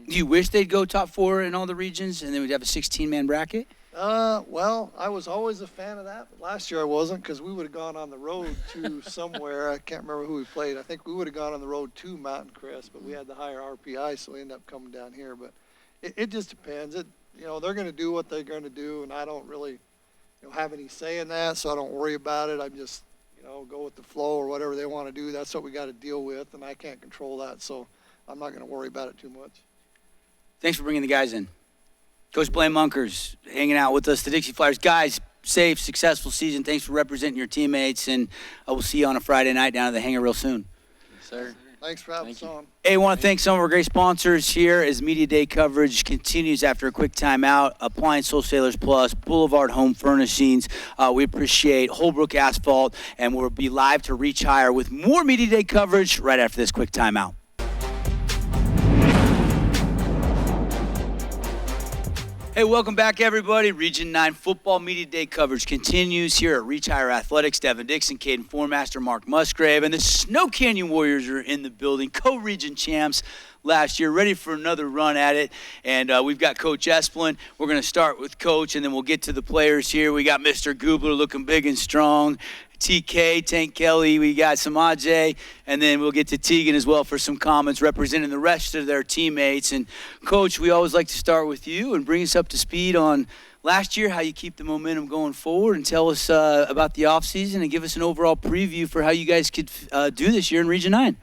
Do you wish they'd go top 4 in all the regions and then we'd have a 16-man bracket? Well, I was always a fan of that, but last year I wasn't because we would have gone on the road to somewhere. I can't remember who we played. I think we would have gone on the road to Mountain Crest, but we had the higher RPI, so we ended up coming down here. But it just depends. They're going to do what they're going to do, and I don't really have any say in that, so I don't worry about it. I'm just, go with the flow or whatever they want to do. That's what we got to deal with, and I can't control that, so I'm not going to worry about it too much. Thanks for bringing the guys in. Coach Blaine Munkers hanging out with us, the Dixie Flyers. Guys, safe, successful season. Thanks for representing your teammates, and we'll see you on a Friday night down at the hangar real soon. Yes, sir. Thanks for having us on. Hey, I want to thank some of our great sponsors here as Media Day coverage continues after a quick timeout. Appliance Wholesalers Plus, Boulevard Home Furnishings. We appreciate Holbrook Asphalt, and we'll be live to Reach Higher with more Media Day coverage right after this quick timeout. Hey, welcome back, everybody. Region 9 Football Media Day coverage continues here at Reach Higher Athletics. Devin Dixon, Caden Formaster, Mark Musgrave, and the Snow Canyon Warriors are in the building, co-region champs last year, ready for another run at it. And we've got Coach Esplin. We're going to start with Coach, and then we'll get to the players here. We got Mr. Goobler looking big and strong. TK, Tank Kelly, we got Samaje, and then we'll get to Tegan as well for some comments representing the rest of their teammates. And, Coach, we always like to start with you and bring us up to speed on last year, how you keep the momentum going forward, and tell us about the offseason and give us an overall preview for how you guys could do this year in Region 9.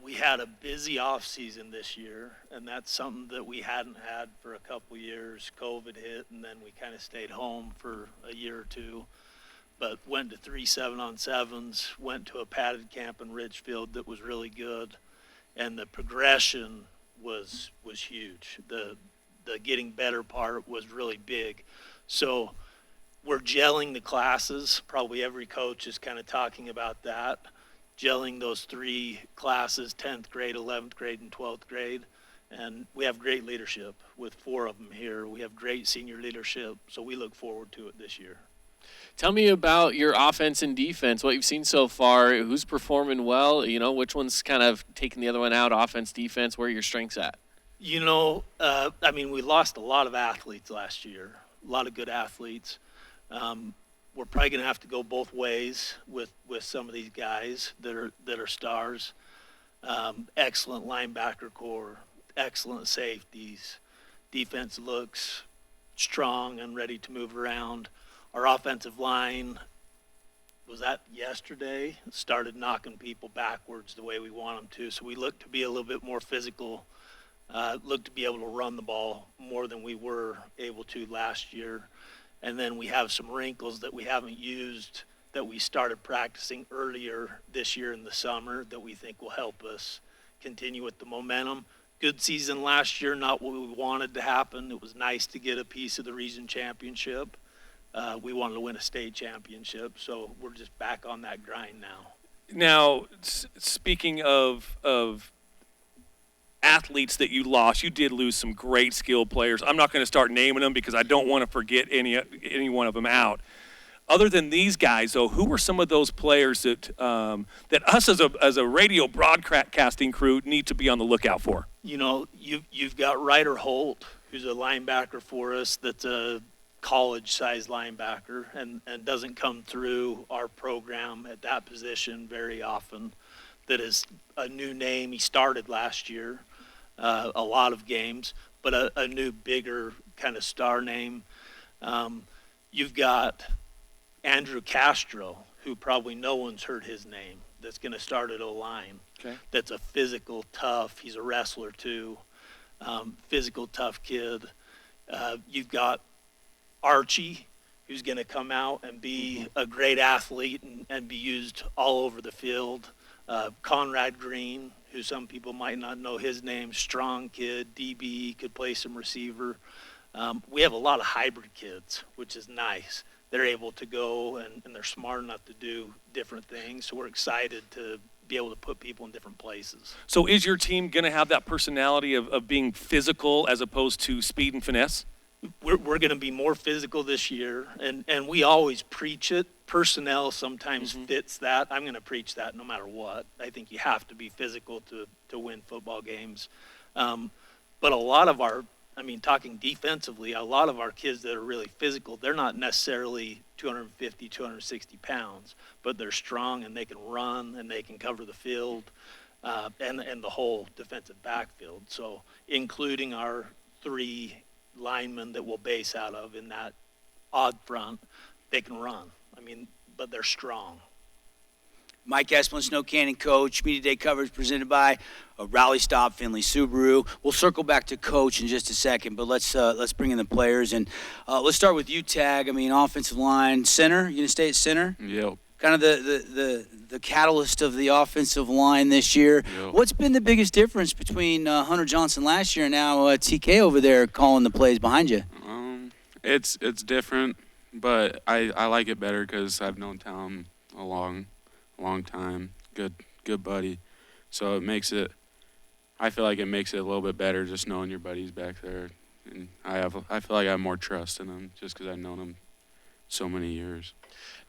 We had a busy offseason this year, and that's something that we hadn't had for a couple years. COVID hit, and then we kind of stayed home for a year or two. But went to 3 7-on-7s, went to a padded camp in Ridgefield that was really good, and the progression was huge. The getting better part was really big. So we're gelling the classes. Probably every coach is kind of talking about that, gelling those 3 classes, 10th grade, 11th grade, and 12th grade. And we have great leadership with 4 of them here. We have great senior leadership, so we look forward to it this year. Tell me about your offense and defense, what you've seen so far, who's performing well, which one's kind of taking the other one out, offense, defense, where are your strengths at? We lost a lot of athletes last year, a lot of good athletes. We're probably going to have to go both ways with some of these guys that are stars. Excellent linebacker core, excellent safeties. Defense looks strong and ready to move around. Our offensive line, was that yesterday, started knocking people backwards the way we want them to. So we look to be a little bit more physical, look to be able to run the ball more than we were able to last year. And then we have some wrinkles that we haven't used that we started practicing earlier this year in the summer that we think will help us continue with the momentum. Good season last year, not what we wanted to happen. It was nice to get a piece of the region championship. We wanted to win a state championship, so we're just back on that grind now. Now, speaking of athletes that you lost, you did lose some great skilled players. I'm not going to start naming them because I don't want to forget any one of them out. Other than these guys, though, who were some of those players that us as a radio broadcasting crew need to be on the lookout for? You've got Ryder Holt, who's a linebacker for us that's a college-sized linebacker and doesn't come through our program at that position very often. That is a new name. He started last year, a lot of games, but a new, bigger kind of star name. You've got Andrew Castro, who probably no one's heard his name, that's going to start at O-line. Okay. That's a physical, tough, he's a wrestler too, physical, tough kid. You've got Archie, who's going to come out and be a great athlete and be used all over the field. Conrad Green, who some people might not know his name, strong kid, DB, could play some receiver. We have a lot of hybrid kids, which is nice. They're able to go and they're smart enough to do different things, so we're excited to be able to put people in different places. So is your team going to have that personality of being physical as opposed to speed and finesse? We're going to be more physical this year, and we always preach it. Personnel sometimes fits that. I'm going to preach that no matter what. I think you have to be physical to win football games. But a lot of talking defensively, a lot of our kids that are really physical, they're not necessarily 250, 260 pounds, but they're strong and they can run and they can cover the field and the whole defensive backfield. So including our 3 linemen that we'll base out of in that odd front, they can run. But they're strong. Mike Esplin, Snow Canyon coach. Media Day coverage presented by Rally Stop Finley Subaru. We'll circle back to coach in just a second, but let's bring in the players. And let's start with you, Tag. I mean, offensive line, center. You going to stay at center? Yep. Kind of the catalyst of the offensive line this year. Yep. What's been the biggest difference between Hunter Johnson last year and now TK over there calling the plays behind you? It's different, but I like it better because I've known Tom a long time. Good buddy. So I feel like it makes it a little bit better just knowing your buddies back there. And I feel like I have more trust in them just because I've known them so many years.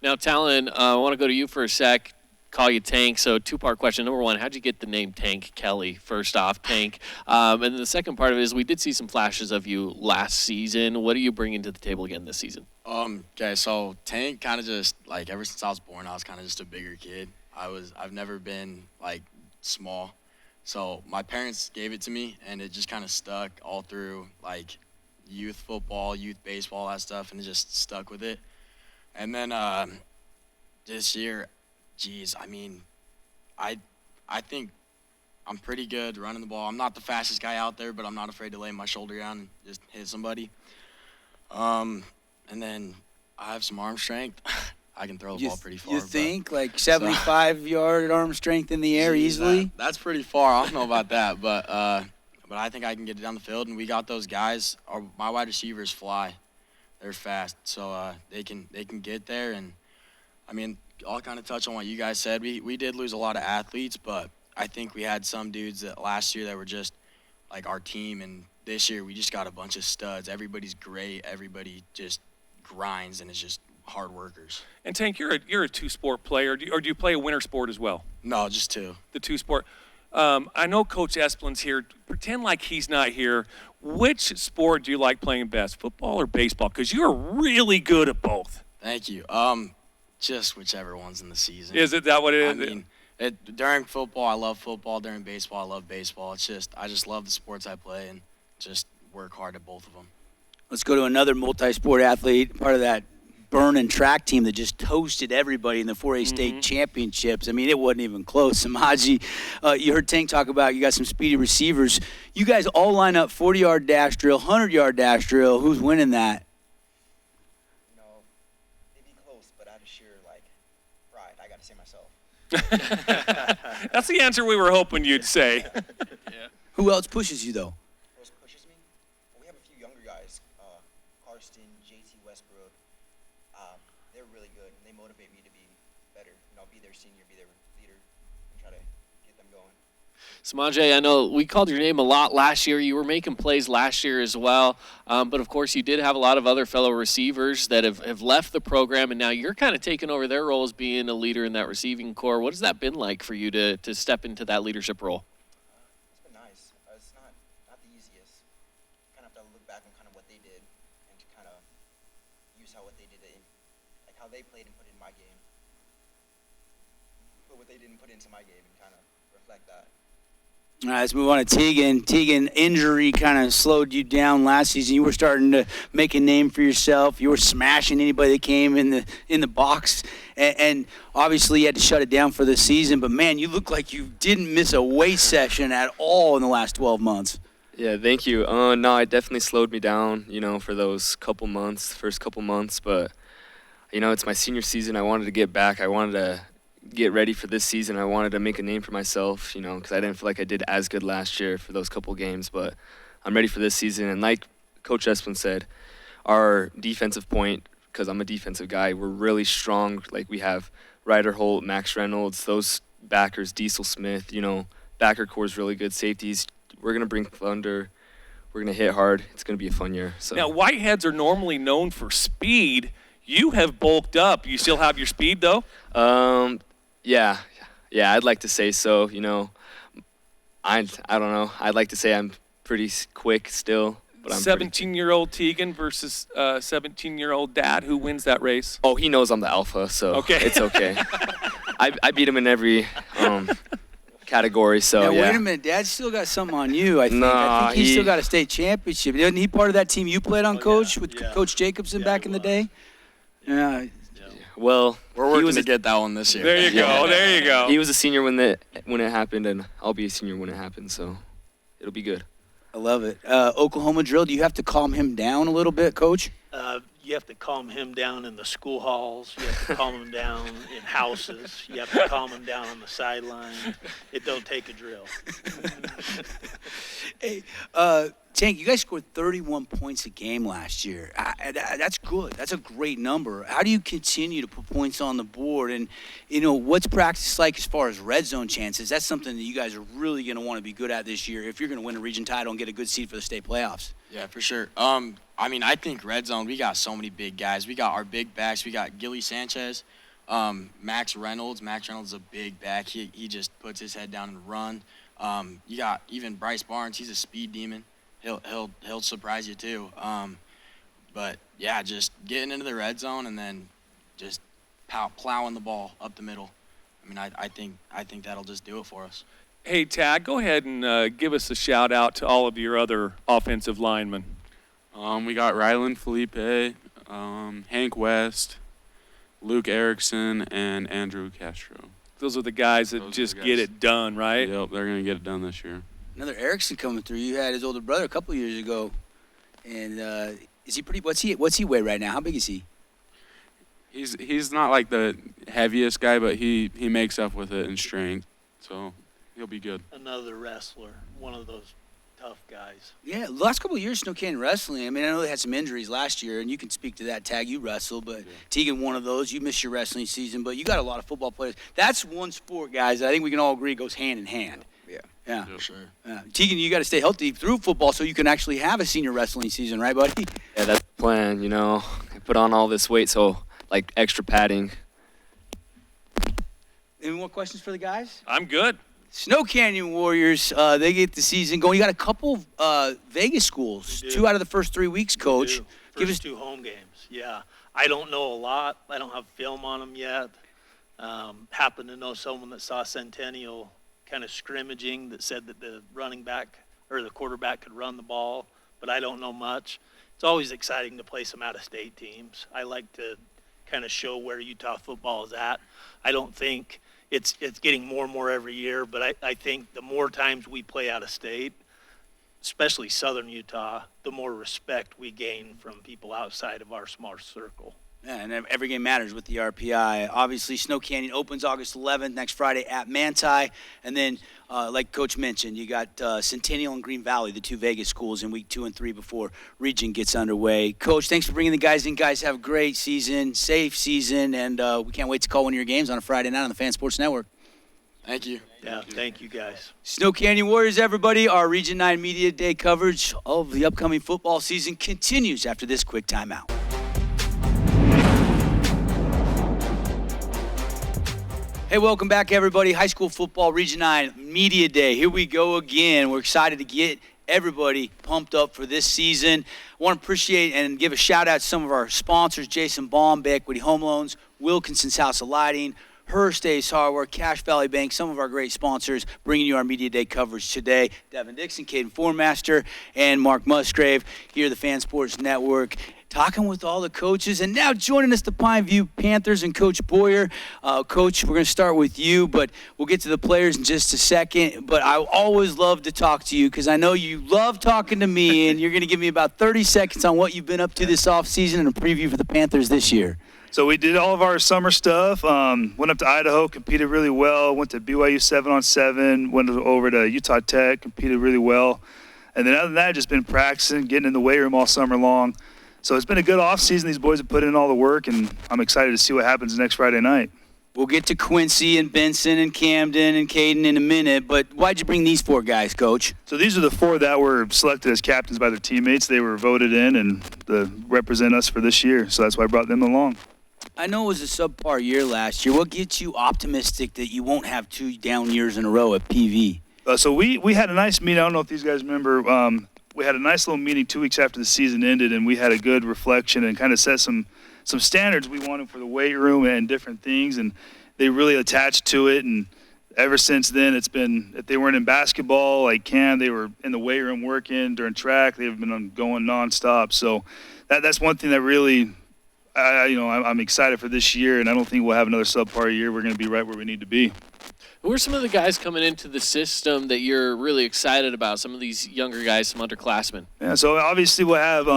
Now, Talon, I want to go to you for a sec. Call you Tank. So two-part question. Number one, how'd you get the name Tank Kelly? First off, Tank. And then the second part of it is we did see some flashes of you last season. What are you bringing to the table again this season? Okay, so Tank kind of just, like, ever since I was born, I was kind of just a bigger kid. I've never been, like, small. So my parents gave it to me, and it just kind of stuck all through, like, youth football, youth baseball, that stuff, and it just stuck with it. And then this year, geez, I mean, I think I'm pretty good running the ball. I'm not the fastest guy out there, but I'm not afraid to lay my shoulder down and just hit somebody. And then I have some arm strength. I can throw the ball pretty far. You think like 75-yard arm strength in the air easily? That's pretty far. I don't know about that, but I think I can get it down the field. And we got those guys. My wide receivers fly. They're fast, so they can get there. And I mean, I'll kind of touch on what you guys said. We did lose a lot of athletes, but I think we had some dudes that last year that were just like our team, and this year we just got a bunch of studs. Everybody's great. Everybody just grinds and is just hard workers. And Tank, you're a two-sport player, or do you play a winter sport as well? No, just two. The two-sport. I know Coach Esplin's here. Pretend like he's not here. Which sport do you like playing best, football or baseball? Because you're really good at both. Thank you. Just whichever one's in the season. Is it that what it is? I mean, during football, I love football. During baseball, I love baseball. I just love the sports I play and just work hard at both of them. Let's go to another multi-sport athlete, part of that Burn and track team that just toasted everybody in the 4A state championships. I mean, it wasn't even close. Samaji, you heard Tank talk about you got some speedy receivers. You guys all line up 40-yard dash drill, 100-yard dash drill. Who's winning that? It'd be close, but out of sheer, pride, I got to say myself. That's the answer we were hoping you'd say. Who else pushes you, though? Who else pushes me? Well, we have a few younger guys. Karsten, JT Westbrook. They're really good, and they motivate me to be better. Be their senior, be their leader, and try to get them going. Samaje, I know we called your name a lot last year. You were making plays last year as well. But, of course, you did have a lot of other fellow receivers that have left the program, and now you're kind of taking over their role as being a leader in that receiving core. What has that been like for you to step into that leadership role? It's been nice. It's not the easiest. Kind of have to look back on kind of what they did and to kind of use what they did, like how they played and put it in my game. But what they didn't put into my game and kind of reflect that. All right, let's move on to Tegan. Tegan, injury kind of slowed you down last season. You were starting to make a name for yourself. You were smashing anybody that came in the box, and obviously you had to shut it down for the season. But man, you look like you didn't miss a weight session at all in the last 12 months. Yeah, thank you. No, it definitely slowed me down, for those first couple months. But it's my senior season. I wanted to get back. I wanted to get ready for this season. I wanted to make a name for myself, because I didn't feel like I did as good last year for those couple games. But I'm ready for this season. And like Coach Esplin said, our defensive point, because I'm a defensive guy, we're really strong. Like we have Ryder Holt, Max Reynolds, those backers, Diesel Smith, backer core is really good. Safeties, we're going to bring thunder. We're going to hit hard. It's going to be a fun year. So. Now, Whiteheads are normally known for speed. You have bulked up. You still have your speed, though? Yeah, I'd like to say so. I don't know. I'd like to say I'm pretty quick still, but I'm 17-year-old Tegan versus 17-year-old Dad. Who wins that race? Oh, he knows I'm the alpha, so okay. It's okay. I beat him in every category, so now, yeah. Wait a minute, Dad's still got something on you. I think. Nah, I think he's still got a state championship. Isn't he part of that team you played on, Coach, with Coach Jacobson back in the day? Yeah. Well, We're working to get that one this year. There you go. There you go. He was a senior when it happened, and I'll be a senior when it happens, so it'll be good. I love it. Oklahoma drill, do you have to calm him down a little bit, Coach? You have to calm him down in the school halls. You have to calm him down in houses. You have to calm him down on the sideline. It don't take a drill. Hey, Tank, you guys scored 31 points a game last year. That's good. That's a great number. How do you continue to put points on the board? And, what's practice like as far as red zone chances? That's something that you guys are really going to want to be good at this year if you're going to win a region title and get a good seed for the state playoffs. Yeah, for sure. I think red zone, we got so many big guys. We got our big backs. We got Gilly Sanchez, Max Reynolds. Max Reynolds is a big back. He just puts his head down and run. You got even Bryce Barnes. He's a speed demon. He'll surprise you too. But yeah, just getting into the red zone and then just plowing the ball up the middle. I think that'll just do it for us. Hey, Tag, go ahead and give us a shout out to all of your other offensive linemen. We got Rylan Felipe, Hank West, Luke Erickson, and Andrew Castro. Those are the guys that get it done, right? Yep, they're going to get it done this year. Another Erickson coming through. You had his older brother a couple years ago. And is he pretty – what's he weigh right now? How big is he? He's not like the heaviest guy, but he makes up with it in strength. So he'll be good. Another wrestler, one of those tough guys. Yeah, the last couple of years, Snow Canyon wrestling. I know they had some injuries last year, and you can speak to that. Tag, you wrestle, but Tegan, one of those. You missed your wrestling season, but you got a lot of football players. That's one sport, guys, I think we can all agree goes hand in hand. Yeah. For sure. Tegan, you got to stay healthy through football so you can actually have a senior wrestling season, right, buddy? Yeah, that's the plan, I put on all this weight, so, extra padding. Any more questions for the guys? I'm good. Snow Canyon Warriors, they get the season going. You got a couple Vegas schools, 2 out of the first 3 weeks, Coach. Give us 2 home games, yeah. I don't know a lot. I don't have film on them yet. Happen to know someone that saw Centennial kind of scrimmaging that said that the running back or the quarterback could run the ball, but I don't know much. It's always exciting to play some out-of-state teams. I like to kind of show where Utah football is at. I don't think it's getting more and more every year, but I think the more times we play out of state, especially southern Utah, the more respect we gain from people outside of our small circle. Yeah, and every game matters with the RPI. Obviously, Snow Canyon opens August 11th, next Friday at Manti. And then, like Coach mentioned, you got Centennial and Green Valley, the 2 Vegas schools, in week 2 and 3 before Region gets underway. Coach, thanks for bringing the guys in. Guys, have a great season, safe season, and we can't wait to call one of your games on a Friday night on the Fan Sports Network. Thank you. Yeah, thank you, guys. Snow Canyon Warriors, everybody. Our Region 9 Media Day coverage of the upcoming football season continues after this quick timeout. Hey, welcome back, everybody. High school football Region 9 Media Day. Here we go again. We're excited to get everybody pumped up for this season. I want to appreciate and give a shout-out to some of our sponsors, Jason Baum, Bay Equity Home Loans, Wilkinson's House of Lighting, Hearst Ace Hardware, Cash Valley Bank, some of our great sponsors bringing you our Media Day coverage today. Devin Dixon, Caden Formaster, and Mark Musgrave here at the Fan Sports Network. Talking with all the coaches, and now joining us, the Pineview Panthers and Coach Boyer. Coach, we're going to start with you, but we'll get to the players in just a second. But I always love to talk to you because I know you love talking to me, and you're going to give me about 30 seconds on what you've been up to this offseason and a preview for the Panthers this year. So we did all of our summer stuff, went up to Idaho, competed really well, went to BYU 7-on-7, went over to Utah Tech, competed really well. And then other than that, just been practicing, getting in the weight room all summer long. So it's been a good offseason. These boys have put in all the work, and I'm excited to see what happens next Friday night. We'll get to Quincy and Benson and Camden and Caden in a minute, but why'd you bring these 4 guys, Coach? So these are the 4 that were selected as captains by their teammates. They were voted in and represent us for this year, so that's why I brought them along. I know it was a subpar year last year. What gets you optimistic that you won't have 2 down years in a row at PV? So we had a nice meeting. I don't know if these guys remember. We had a nice little meeting 2 weeks after the season ended, and we had a good reflection and kind of set some standards we wanted for the weight room and different things, and they really attached to it. And ever since then, it's been, if they weren't in basketball like Cam, they were in the weight room working during track. They've been going nonstop. So that's one thing that really I'm excited for this year, and I don't think we'll have another subpar year. We're going to be right where we need to be. Who are some of the guys coming into the system that you're really excited about? Some of these younger guys, some underclassmen. Yeah, so obviously we'll have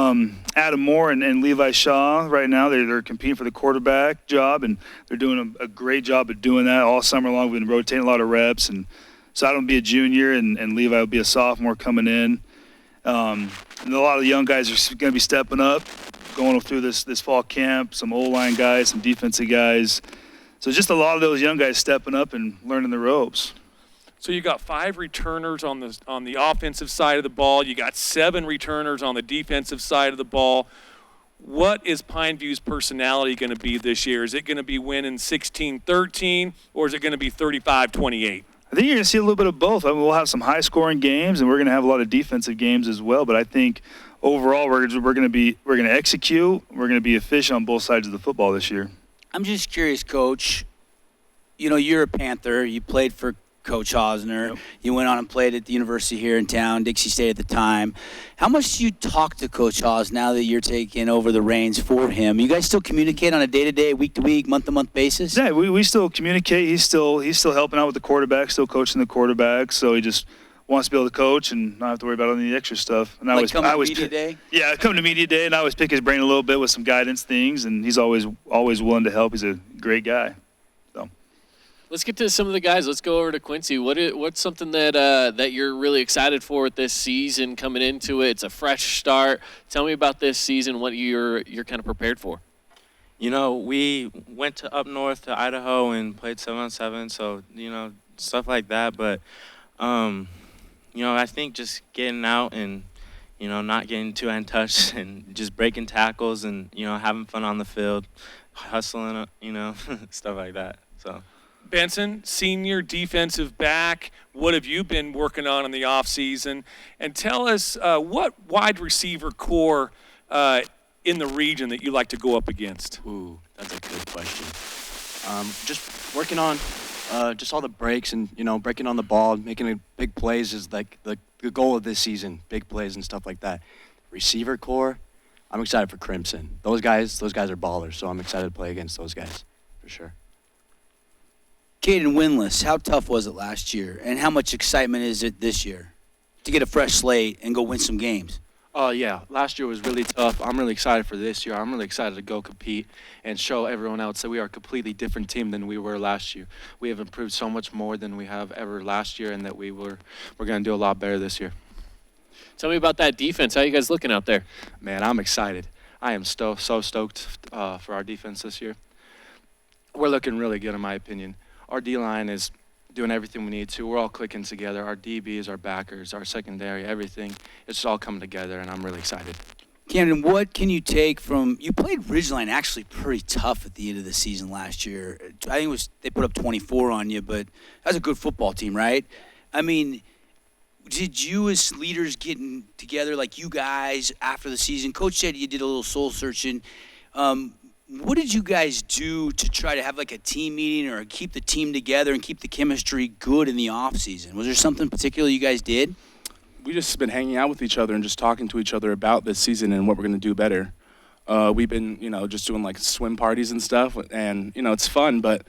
Adam Moore and Levi Shaw right now. They're competing for the quarterback job, and they're doing a great job of doing that all summer long. We've been rotating a lot of reps, and so Adam will be a junior, and Levi will be a sophomore coming in. And a lot of the young guys are going to be stepping up, going through this fall camp, some O-line guys, some defensive guys. So just a lot of those young guys stepping up and learning the ropes. So you got 5 returners on the offensive side of the ball. You got 7 returners on the defensive side of the ball. What is Pine View's personality going to be this year? Is it going to be winning 16-13, or is it going to be 35-28? I think you're going to see a little bit of both. I mean, we'll have some high-scoring games, and we're going to have a lot of defensive games as well. But I think overall, we're going to execute. We're going to be efficient on both sides of the football this year. I'm just curious, Coach. You know, you're a Panther. You played for Coach Hosner. Yep. You went on and played at the university here in town, Dixie State at the time. How much do you talk to Coach Hos now that you're taking over the reins for him? You guys still communicate on a day-to-day, week-to-week, month-to-month basis? Yeah, we still communicate. He's still helping out with the quarterback, still coaching the quarterback. So he just wants to be able to coach and not have to worry about any extra stuff. And like come to media day? Yeah, come to media day, and I always pick his brain a little bit with some guidance things, and he's always willing to help. He's a great guy. So let's get to some of the guys. Let's go over to Quincy. What's something that you're really excited for with this season coming into it? It's a fresh start. Tell me about this season, what you're kind of prepared for. You know, we went up north to Idaho and played 7-on-7, so, you know, stuff like that. But, you know, I think just getting out and, you know, not getting too untouched and just breaking tackles and, you know, having fun on the field, hustling, you know, stuff like that. So. Benson, senior defensive back, what have you been working on in the offseason? And tell us what wide receiver core in the region that you like to go up against? Ooh, that's a good question. Just working on just all the breaks and, you know, breaking on the ball, making big plays is like the goal of this season, big plays and stuff like that. Receiver core, I'm excited for Crimson. Those guys are ballers, so I'm excited to play against those guys for sure. Caden winless, how tough was it last year, and how much excitement is it this year to get a fresh slate and go win some games? Yeah, last year was really tough. I'm really excited for this year. I'm really excited to go compete and show everyone else that we are a completely different team than we were last year. We have improved so much more than we have ever last year, and that we're going to do a lot better this year. Tell me about that defense. How are you guys looking out there? Man, I'm excited. I am so stoked for our defense this year. We're looking really good, in my opinion. Our D-line is doing everything we need to. We're all clicking together. Our DBs, our backers, our secondary, everything. It's all coming together, and I'm really excited. Camden, what can you take from – you played Ridgeline actually pretty tough at the end of the season last year. I think they put up 24 on you, but that was a good football team, right? I mean, did you as leaders getting together like you guys after the season? Coach said you did a little soul searching. What did you guys do to try to have like a team meeting or keep the team together and keep the chemistry good in the off season? Was there something particular you guys did? We just been hanging out with each other and just talking to each other about this season and what we're going to do better. We've been, you know, just doing like swim parties and stuff, and, you know, it's fun, but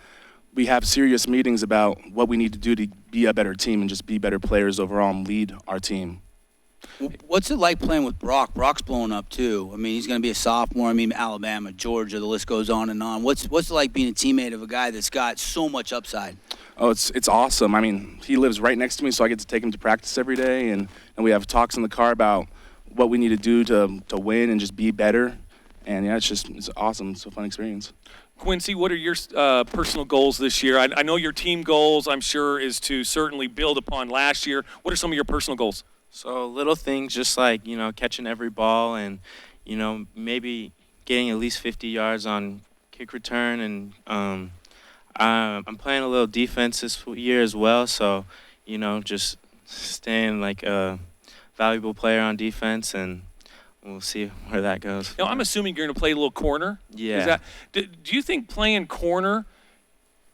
we have serious meetings about what we need to do to be a better team and just be better players overall and lead our team. What's it like playing with Brock? Brock's blowing up too. I mean, he's going to be a sophomore. I mean, Alabama, Georgia, the list goes on and on. What's it like being a teammate of a guy that's got so much upside? Oh, it's awesome. I mean, he lives right next to me, so I get to take him to practice every day, and we have talks in the car about what we need to do to win and just be better. And yeah, it's awesome. It's a fun experience. Quincy, what are your personal goals this year? I know your team goals, I'm sure, is to certainly build upon last year. What are some of your personal goals? So little things, just like, you know, catching every ball and, you know, maybe getting at least 50 yards on kick return. And I'm playing a little defense this year as well. So, you know, just staying like a valuable player on defense, and we'll see where that goes. Now, I'm assuming you're going to play a little corner. Yeah. Do you think playing corner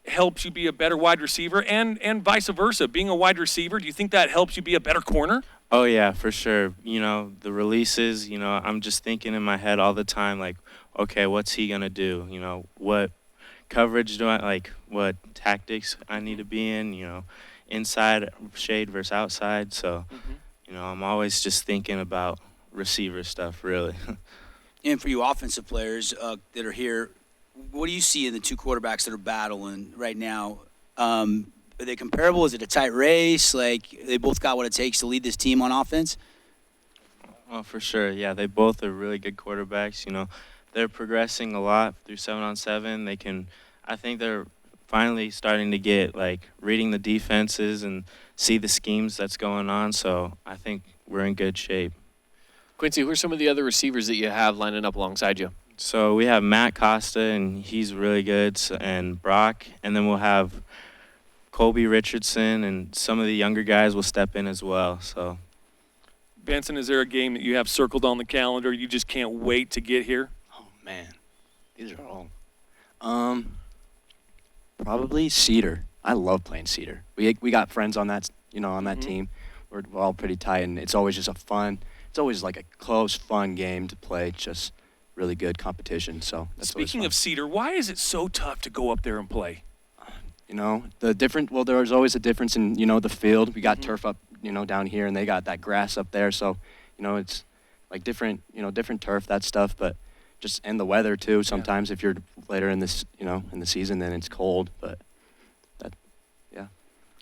helps you be a better wide receiver, and vice versa? Being a wide receiver, do you think that helps you be a better corner? Oh, yeah, for sure. You know, the releases, you know, I'm just thinking in my head all the time, like, okay, what's he gonna do? You know, what coverage do I like? What tactics I need to be in? You know, inside shade versus outside. So, you know, I'm always just thinking about receiver stuff, really. And for you offensive players that are here, what do you see in the two quarterbacks that are battling right now? Are they comparable? Is it a tight race? Like, they both got what it takes to lead this team on offense? Oh, for sure. Yeah, they both are really good quarterbacks. You know, they're progressing a lot through 7-on-7. I think they're finally starting to get, like, reading the defenses and see the schemes that's going on. So I think we're in good shape. Quincy, who are some of the other receivers that you have lining up alongside you? So we have Matt Costa, and he's really good, and Brock. And then we'll have Colby Richardson, and some of the younger guys will step in as well. So, Benson, is there a game that you have circled on the calendar you just can't wait to get here? Oh, man. These are all. Probably Cedar. I love playing Cedar. We got friends on that, on that team. We're all pretty tight, and it's always just it's always like a close, fun game to play. Just really good competition. So that's Speaking of Cedar, why is it so tough to go up there and play? There's always a difference in, the field. We got turf up, down here, and they got that grass up there. So, it's like different turf, that stuff, but and the weather too. Sometimes if you're later in this, in the season, then it's cold, but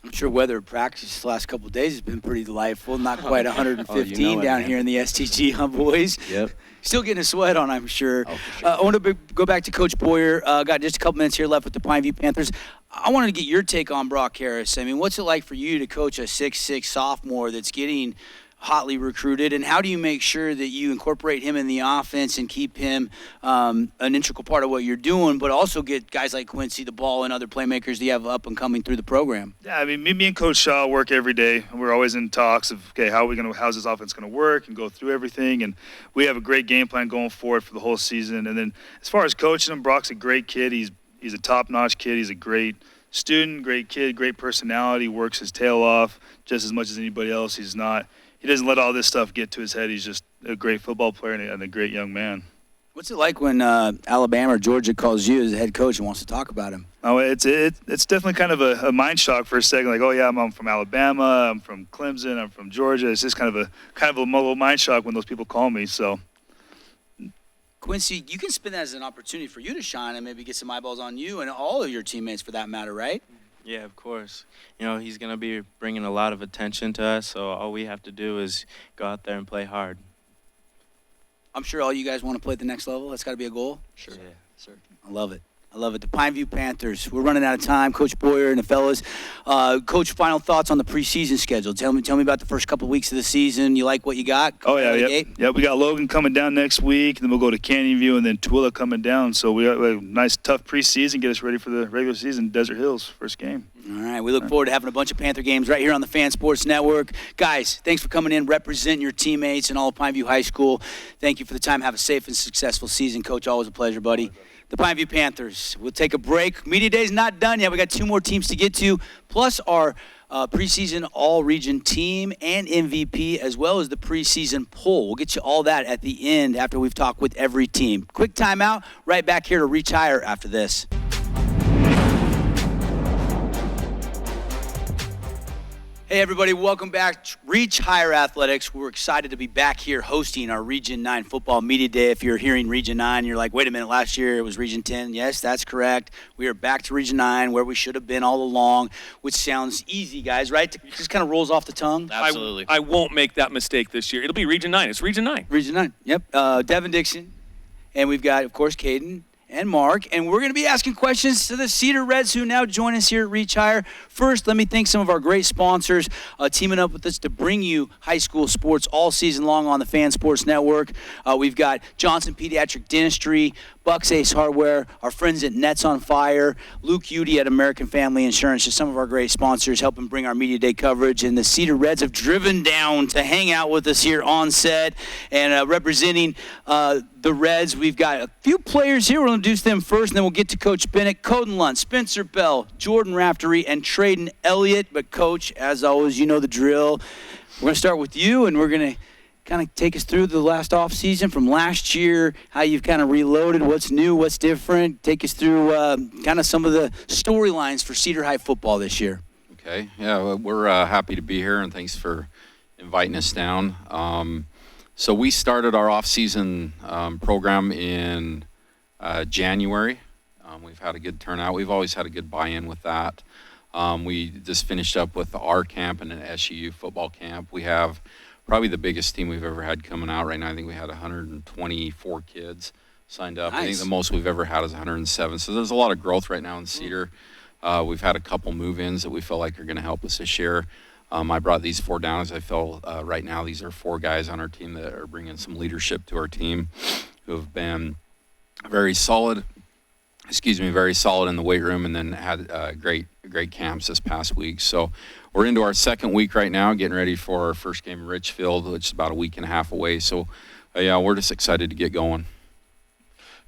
I'm sure weather at practice the last couple of days has been pretty delightful. Not quite 115 down here in the STG, huh, boys? Yep. Still getting a sweat on, I'm sure. Oh, for sure. I want to go back to Coach Boyer. Got just a couple minutes here left with the Pineview Panthers. I wanted to get your take on Brock Harris. I mean, what's it like for you to coach a 6'6" sophomore that's getting hotly recruited, and how do you make sure that you incorporate him in the offense and keep him an integral part of what you're doing, but also get guys like Quincy the ball and other playmakers that you have up and coming through the program? Yeah, I mean, me and Coach Shaw work every day. We're always in talks of, okay, how's this offense going to work, and go through everything. And we have a great game plan going forward for the whole season. And then as far as coaching him, Brock's a great kid. He's a top-notch kid. He's a great student, great kid, great personality, works his tail off just as much as anybody else. He doesn't let all this stuff get to his head. He's just a great football player and a great young man. What's it like when Alabama or Georgia calls you as the head coach and wants to talk about him? Oh, it's definitely kind of a mind shock for a second. Like, oh yeah, I'm from Alabama, I'm from Clemson, I'm from Georgia. It's just kind of a little mind shock when those people call me. So, Quincy, you can spin that as an opportunity for you to shine and maybe get some eyeballs on you and all of your teammates for that matter, right? Yeah, of course. He's going to be bringing a lot of attention to us, so all we have to do is go out there and play hard. I'm sure all you guys want to play at the next level. That's got to be a goal. Sure. Yeah, sir. I love it. The Pineview Panthers. We're running out of time. Coach Boyer and the fellas. Coach, final thoughts on the preseason schedule. Tell me about the first couple of weeks of the season. You like what you got? Oh, yeah. Yep. We got Logan coming down next week. Then we'll go to Canyon View and then Tooele coming down. So we have a nice, tough preseason. Get us ready for the regular season. Desert Hills, first game. All right. We look forward to having a bunch of Panther games right here on the Fan Sports Network. Guys, thanks for coming in, representing your teammates and all of Pineview High School. Thank you for the time. Have a safe and successful season. Coach, always a pleasure, buddy. The Pineview Panthers. We'll take a break. Media Day's not done yet. We got 2 more teams to get to, plus our preseason all-region team and MVP, as well as the preseason poll. We'll get you all that at the end after we've talked with every team. Quick timeout. Right back here to Reach Higher after this. Hey, everybody. Welcome back to Reach Higher Athletics. We're excited to be back here hosting our Region 9 Football Media Day. If you're hearing Region 9, you're like, wait a minute, last year it was Region 10. Yes, that's correct. We are back to Region 9, where we should have been all along, which sounds easy, guys, right? It just kind of rolls off the tongue. Absolutely. I won't make that mistake this year. It'll be Region 9. It's Region 9. Region 9, yep. Devin Dixon, and we've got, of course, Caden and Mark, and we're going to be asking questions to the Cedar Reds who now join us here at Reach Higher. First, let me thank some of our great sponsors teaming up with us to bring you high school sports all season long on the Fan Sports Network. We've got Johnson Pediatric Dentistry, Bucks Ace Hardware, our friends at Nets on Fire, Luke Udy at American Family Insurance, just some of our great sponsors helping bring our Media Day coverage. And the Cedar Reds have driven down to hang out with us here on set. And representing the Reds, we've got a few players here. We'll introduce them first, and then we'll get to Coach Bennett, Coden Lunt, Spencer Bell, Jordan Raftery, and Traden Elliott. But, Coach, as always, you know the drill. We're going to start with you, and we're going to kind of take us through the last off season from last year, how you've kind of reloaded, what's new, what's different. Take us through kind of some of the storylines for Cedar High football this year. Okay. Yeah, well, we're happy to be here, and thanks for inviting us down. So we started our off-season program in January. We've had a good turnout. We've always had a good buy-in with that. We just finished up with our camp and an SUU football camp. We have probably the biggest team we've ever had coming out right now. I think we had 124 kids signed up. Nice. I think the most we've ever had is 107. So there's a lot of growth right now in Cedar. We've had a couple move-ins that we feel like are going to help us this year. I brought these 4 down as I feel right now these are 4 guys on our team that are bringing some leadership to our team who have been very solid in the weight room, and then had great camps this past week. So we're into our second week right now, getting ready for our first game in Richfield, which is about a week and a half away. So yeah, we're just excited to get going.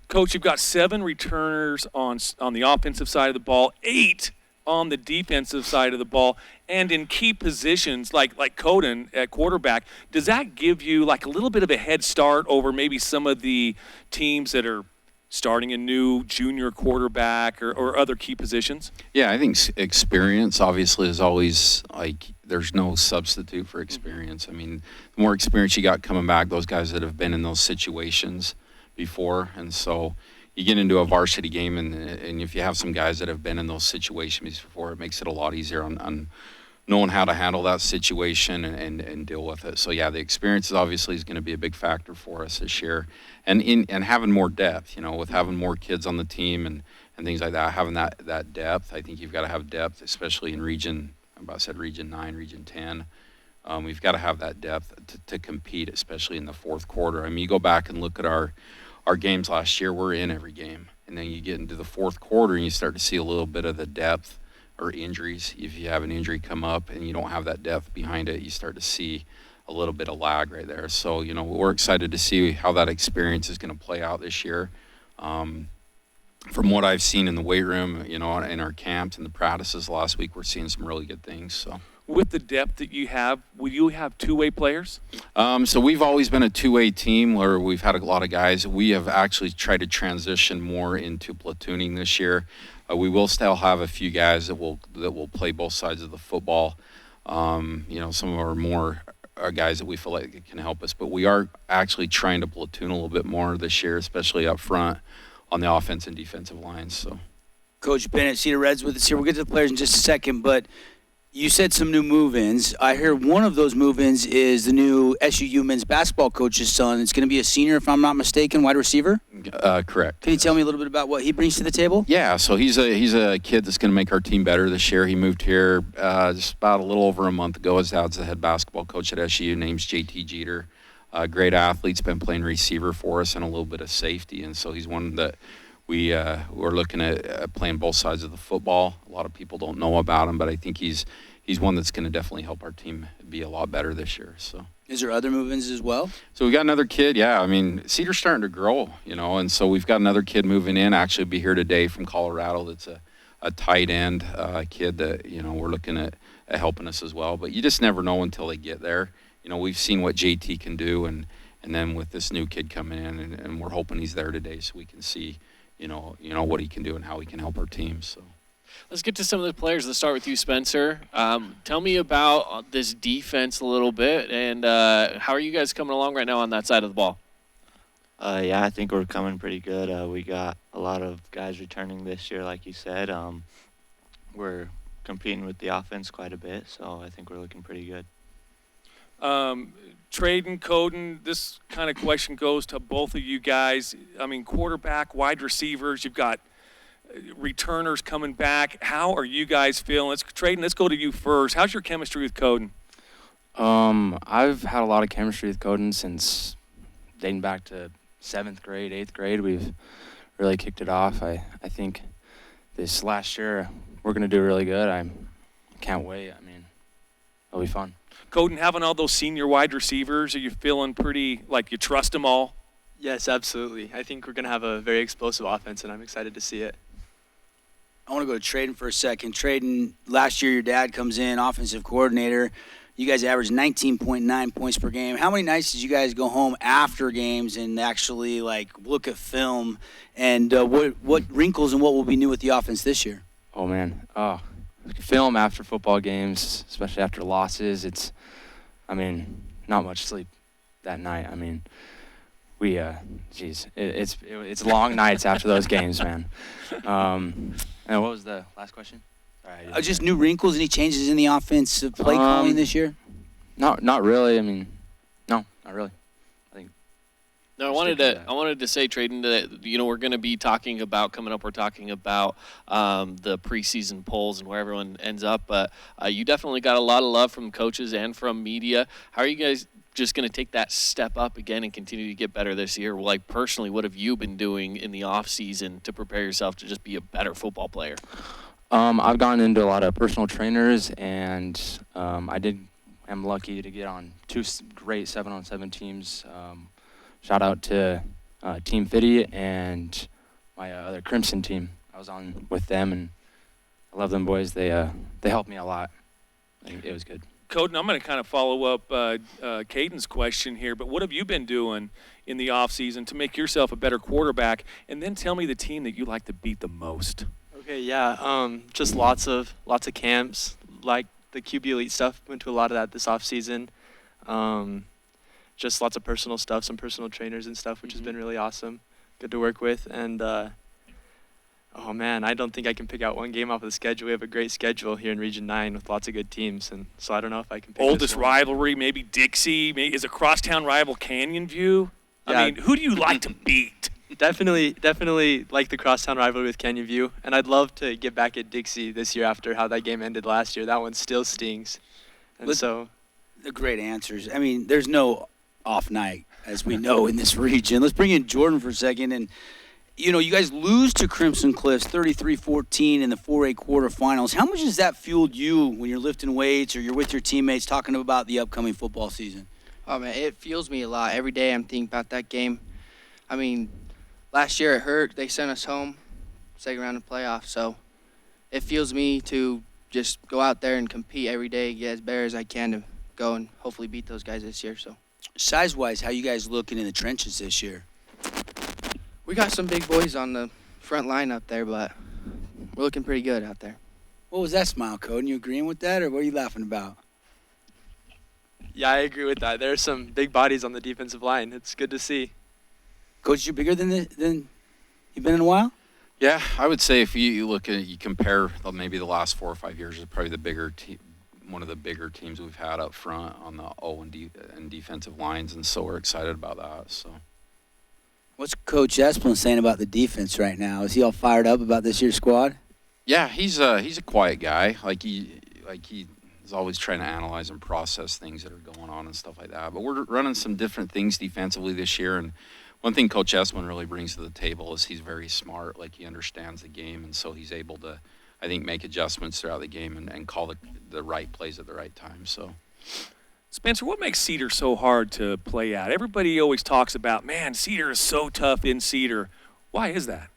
Coach, you've got 7 returners on the offensive side of the ball, 8 on the defensive side of the ball, and in key positions like Coden at quarterback. Does that give you like a little bit of a head start over maybe some of the teams that are starting a new junior quarterback or other key positions? Yeah, I think experience obviously is always, like, there's no substitute for experience. I mean, the more experience you got coming back, those guys that have been in those situations before, and so you get into a varsity game, and if you have some guys that have been in those situations before, it makes it a lot easier on knowing how to handle that situation and deal with it. So yeah, the experience obviously is going to be a big factor for us this year, and having more depth, with having more kids on the team and things like that, having that depth. I think you've got to have depth, especially in region 9, region 10. We've got to have that depth to compete, especially in the fourth quarter. I mean, you go back and look at our games last year, we're in every game. And then you get into the fourth quarter and you start to see a little bit of the depth or injuries. If you have an injury come up and you don't have that depth behind it, you start to see a little bit of lag right there. So, we're excited to see how that experience is going to play out this year. From what I've seen in the weight room, in our camps and the practices last week, we're seeing some really good things. So. With the depth that you have, will you have two-way players? So we've always been a two-way team where we've had a lot of guys. We have actually tried to transition more into platooning this year. We will still have a few guys that will play both sides of the football. Some of our more guys that we feel like can help us, but we are actually trying to platoon a little bit more this year, especially up front on the offense and defensive lines. So, Coach Bennett, Cedar Reds with us here. We'll get to the players in just a second, but you said some new move-ins. I hear one of those move-ins is the new SUU men's basketball coach's son. It's going to be a senior, if I'm not mistaken, wide receiver? Correct. Can you tell me a little bit about what he brings to the table? Yeah, so he's a kid that's going to make our team better this year. He moved here just about a little over a month ago. His dad's the head basketball coach at SUU. Name's JT Jeter. Great athlete. He's been playing receiver for us and a little bit of safety, and so he's one that we're looking at playing both sides of the football. A lot of people don't know about him, but I think he's one that's going to definitely help our team be a lot better this year. So, is there other move-ins as well? So we got another kid. Yeah, I mean, Cedar's starting to grow, and so we've got another kid moving in. Actually, be here today from Colorado. That's a tight end kid that we're looking at helping us as well. But you just never know until they get there. We've seen what JT can do, and then with this new kid coming in, and we're hoping he's there today so we can see, what he can do and how he can help our team. So. Let's get to some of the players. Let's start with you, Spencer. Tell me about this defense a little bit, and how are you guys coming along right now on that side of the ball? Yeah, I think we're coming pretty good. We got a lot of guys returning this year, like you said. We're competing with the offense quite a bit, so I think we're looking pretty good. Traden, Coden, this kind of question goes to both of you guys. I mean, quarterback, wide receivers, you've got returners coming back. How are you guys feeling? Traden, let's go to you first. How's your chemistry with Coden? I've had a lot of chemistry with Coden since dating back to 7th grade, 8th grade. We've really kicked it off. I think this last year we're going to do really good. I can't wait. I mean, it'll be fun. Coden, having all those senior wide receivers, are you feeling pretty like you trust them all? Yes, absolutely. I think we're going to have a very explosive offense, and I'm excited to see it. I want to go to Traden for a second. Traden, last year your dad comes in, offensive coordinator. You guys average 19.9 points per game. How many nights did you guys go home after games and actually look at film? And what wrinkles and what will be new with the offense this year? Oh man, film after football games, especially after losses. Not much sleep that night. It's long nights after those games, man. And what was the last question? Sorry, Just new wrinkles, any changes in the offensive play calling this year? Not really. No, not really. No, I wanted to say, Traden, that we're going to be talking about coming up. We're talking about the preseason polls and where everyone ends up. But you definitely got a lot of love from coaches and from media. How are you guys just going to take that step up again and continue to get better this year? Personally, what have you been doing in the off season to prepare yourself to just be a better football player? I've gone into a lot of personal trainers, and am lucky to get on 2 great 7-on-7 teams. Shout out to Team Fitty and my other Crimson team. I was on with them, and I love them boys. They helped me a lot. It was good. Coden, I'm going to kind of follow up Caden's question here, but what have you been doing in the offseason to make yourself a better quarterback? And then tell me the team that you like to beat the most. Okay, yeah, just lots of camps, like the QB Elite stuff. Went to a lot of that this offseason. Just lots of personal stuff, some personal trainers and stuff, which has been really awesome. Good to work with. And, oh, man, I don't think I can pick out one game off of the schedule. We have a great schedule here in Region 9 with lots of good teams, and so I don't know if I can pick Oldest this one. rivalry, maybe Dixie. Maybe, is a crosstown rival Canyon View? Yeah. I mean, who do you like to beat? Definitely like the crosstown rivalry with Canyon View, and I'd love to get back at Dixie this year after how that game ended last year. That one still stings. And The great answers. There's no off night, as we know, in this region. Let's bring in Jordan for a second. And, you guys lose to Crimson Cliffs 33-14 in the 4A quarterfinals. How much has that fueled you when you're lifting weights or you're with your teammates talking about the upcoming football season? Oh, man, it fuels me a lot. Every day I'm thinking about that game. Last year it hurt. They sent us home, second round of playoffs. So it fuels me to just go out there and compete every day, get as better as I can to go and hopefully beat those guys this year. So size-wise, how you guys looking in the trenches this year? we got some big boys on the front line up there, but we're looking pretty good out there. What was that smile, Coden? You agreeing with that, or what are you laughing about? Yeah, I agree with that. There are some big bodies on the defensive line. It's good to see. Coach, you bigger than you've been in a while? Yeah, I would say if you compare maybe the last 4 or 5 years, it's probably one of the bigger teams we've had up front on the O and defensive lines, and so we're excited about that. So, what's Coach Esplin saying about the defense right now? Is he all fired up about this year's squad? Yeah, he's a quiet guy. He is always trying to analyze and process things that are going on and stuff like that. But we're running some different things defensively this year, and one thing Coach Esplin really brings to the table is he's very smart. He understands the game, and so he's able to, I think, make adjustments throughout the game and call the right plays at the right time. So, Spencer, what makes Cedar so hard to play at? Everybody always talks about, man, Cedar is so tough in Cedar. Why is that?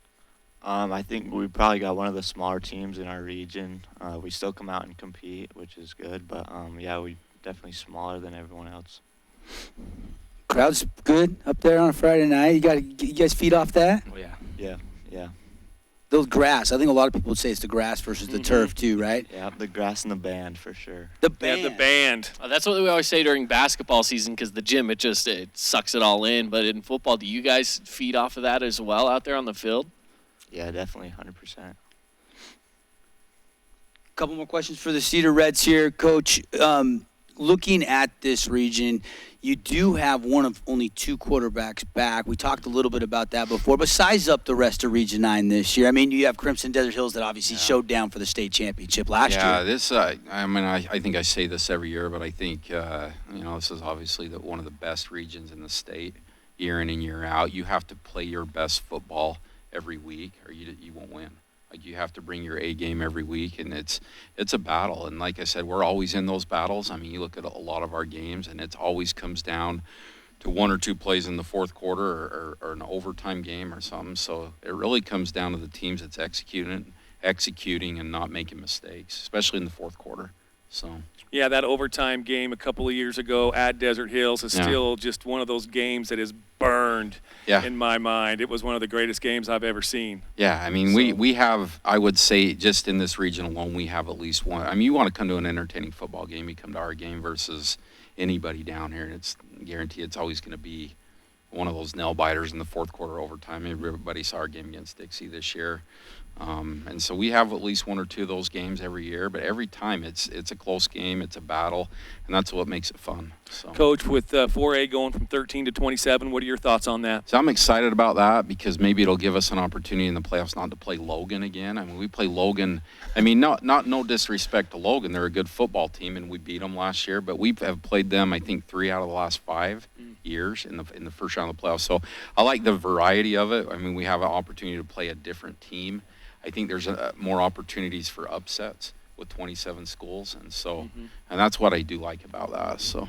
I think we probably got one of the smaller teams in our region. We still come out and compete, which is good, but yeah, we definitely smaller than everyone else. Crowd's good up there on a Friday night. You guys feed off that? Oh yeah. Yeah. Those grass. I think a lot of people would say it's the grass versus the turf too, right? Yeah, the grass and the band for sure. The band. Yeah, the band. That's what we always say during basketball season, because the gym, it sucks it all in. But in football, do you guys feed off of that as well out there on the field? Yeah, definitely, 100%. Couple more questions for the Cedar Reds here, Coach. Looking at this region, you do have one of only 2 quarterbacks back. We talked a little bit about that before, but size up the rest of Region 9 this year. You have Crimson Desert Hills that obviously showed down for the state championship last year. Yeah, this, I think I say this every year, but I think, this is obviously one of the best regions in the state year in and year out. You have to play your best football every week or you won't win. You have to bring your A game every week, and it's a battle. And like I said, we're always in those battles. You look at a lot of our games, and it always comes down to 1 or 2 plays in the fourth quarter or an overtime game or something. So it really comes down to the teams that's executing and not making mistakes, especially in the fourth quarter. So. Yeah, that overtime game a couple of years ago at Desert Hills is still just one of those games that is burned in my mind. It was one of the greatest games I've ever seen. Yeah, I mean, we have, I would say, just in this region alone, we have at least one. I mean, you want to come to an entertaining football game, you come to our game versus anybody down here, and it's guaranteed it's always going to be one of those nail biters in the fourth quarter overtime. Everybody saw our game against Dixie this year. And so we have at least one or two of those games every year, but every time it's a close game, it's a battle, and that's what makes it fun. So. Coach, with 4A going from 13 to 27, what are your thoughts on that? So I'm excited about that because maybe it'll give us an opportunity in the playoffs not to play Logan again. I mean, we play Logan. I mean, no disrespect to Logan. They're a good football team, and we beat them last year, but we have played them, I think, 3 out of the last 5 years in the first round of the playoffs. So I like the variety of it. I mean, we have an opportunity to play a different team. I think there's more opportunities for upsets with 27 schools, and so and that's what I do like about that. So,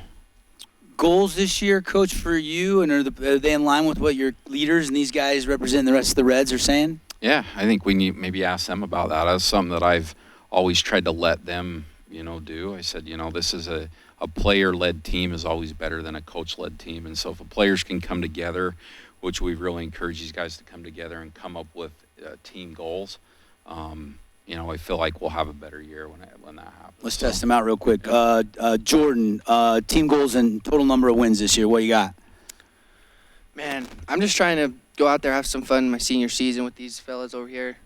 goals this year, Coach, for you, and are they in line with what your leaders and these guys representing the rest of the Reds are saying? Yeah, I think we need maybe ask them about that. That's something that I've always tried to let them, do. I said, this is a player-led team is always better than a coach-led team, and so if the players can come together, which we've really encouraged these guys to come together and come up with team goals, I feel like we'll have a better year when that happens. Let's test them out real quick. Jordan, team goals and total number of wins this year. What you got? Man, I'm just trying to go out there, have some fun in my senior season with these fellas over here.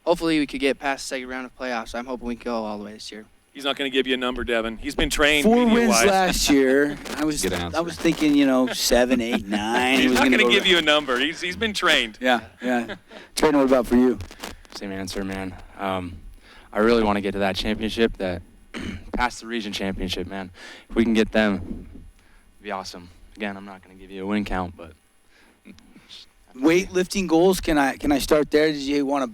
Hopefully we could get past the second round of playoffs. I'm hoping we can go all the way this year. He's not going to give you a number, Devin. He's been trained 4 wins media-wise. last year. I was thinking, 7, 8, 9. He's not going to give you a number. He's been trained. Yeah. Trey, what about for you? Same answer, man. I really want to get to that championship, past the region championship, man. If we can get them, it'd be awesome. Again, I'm not going to give you a win count, but weightlifting goals. Can I start there? Did you want to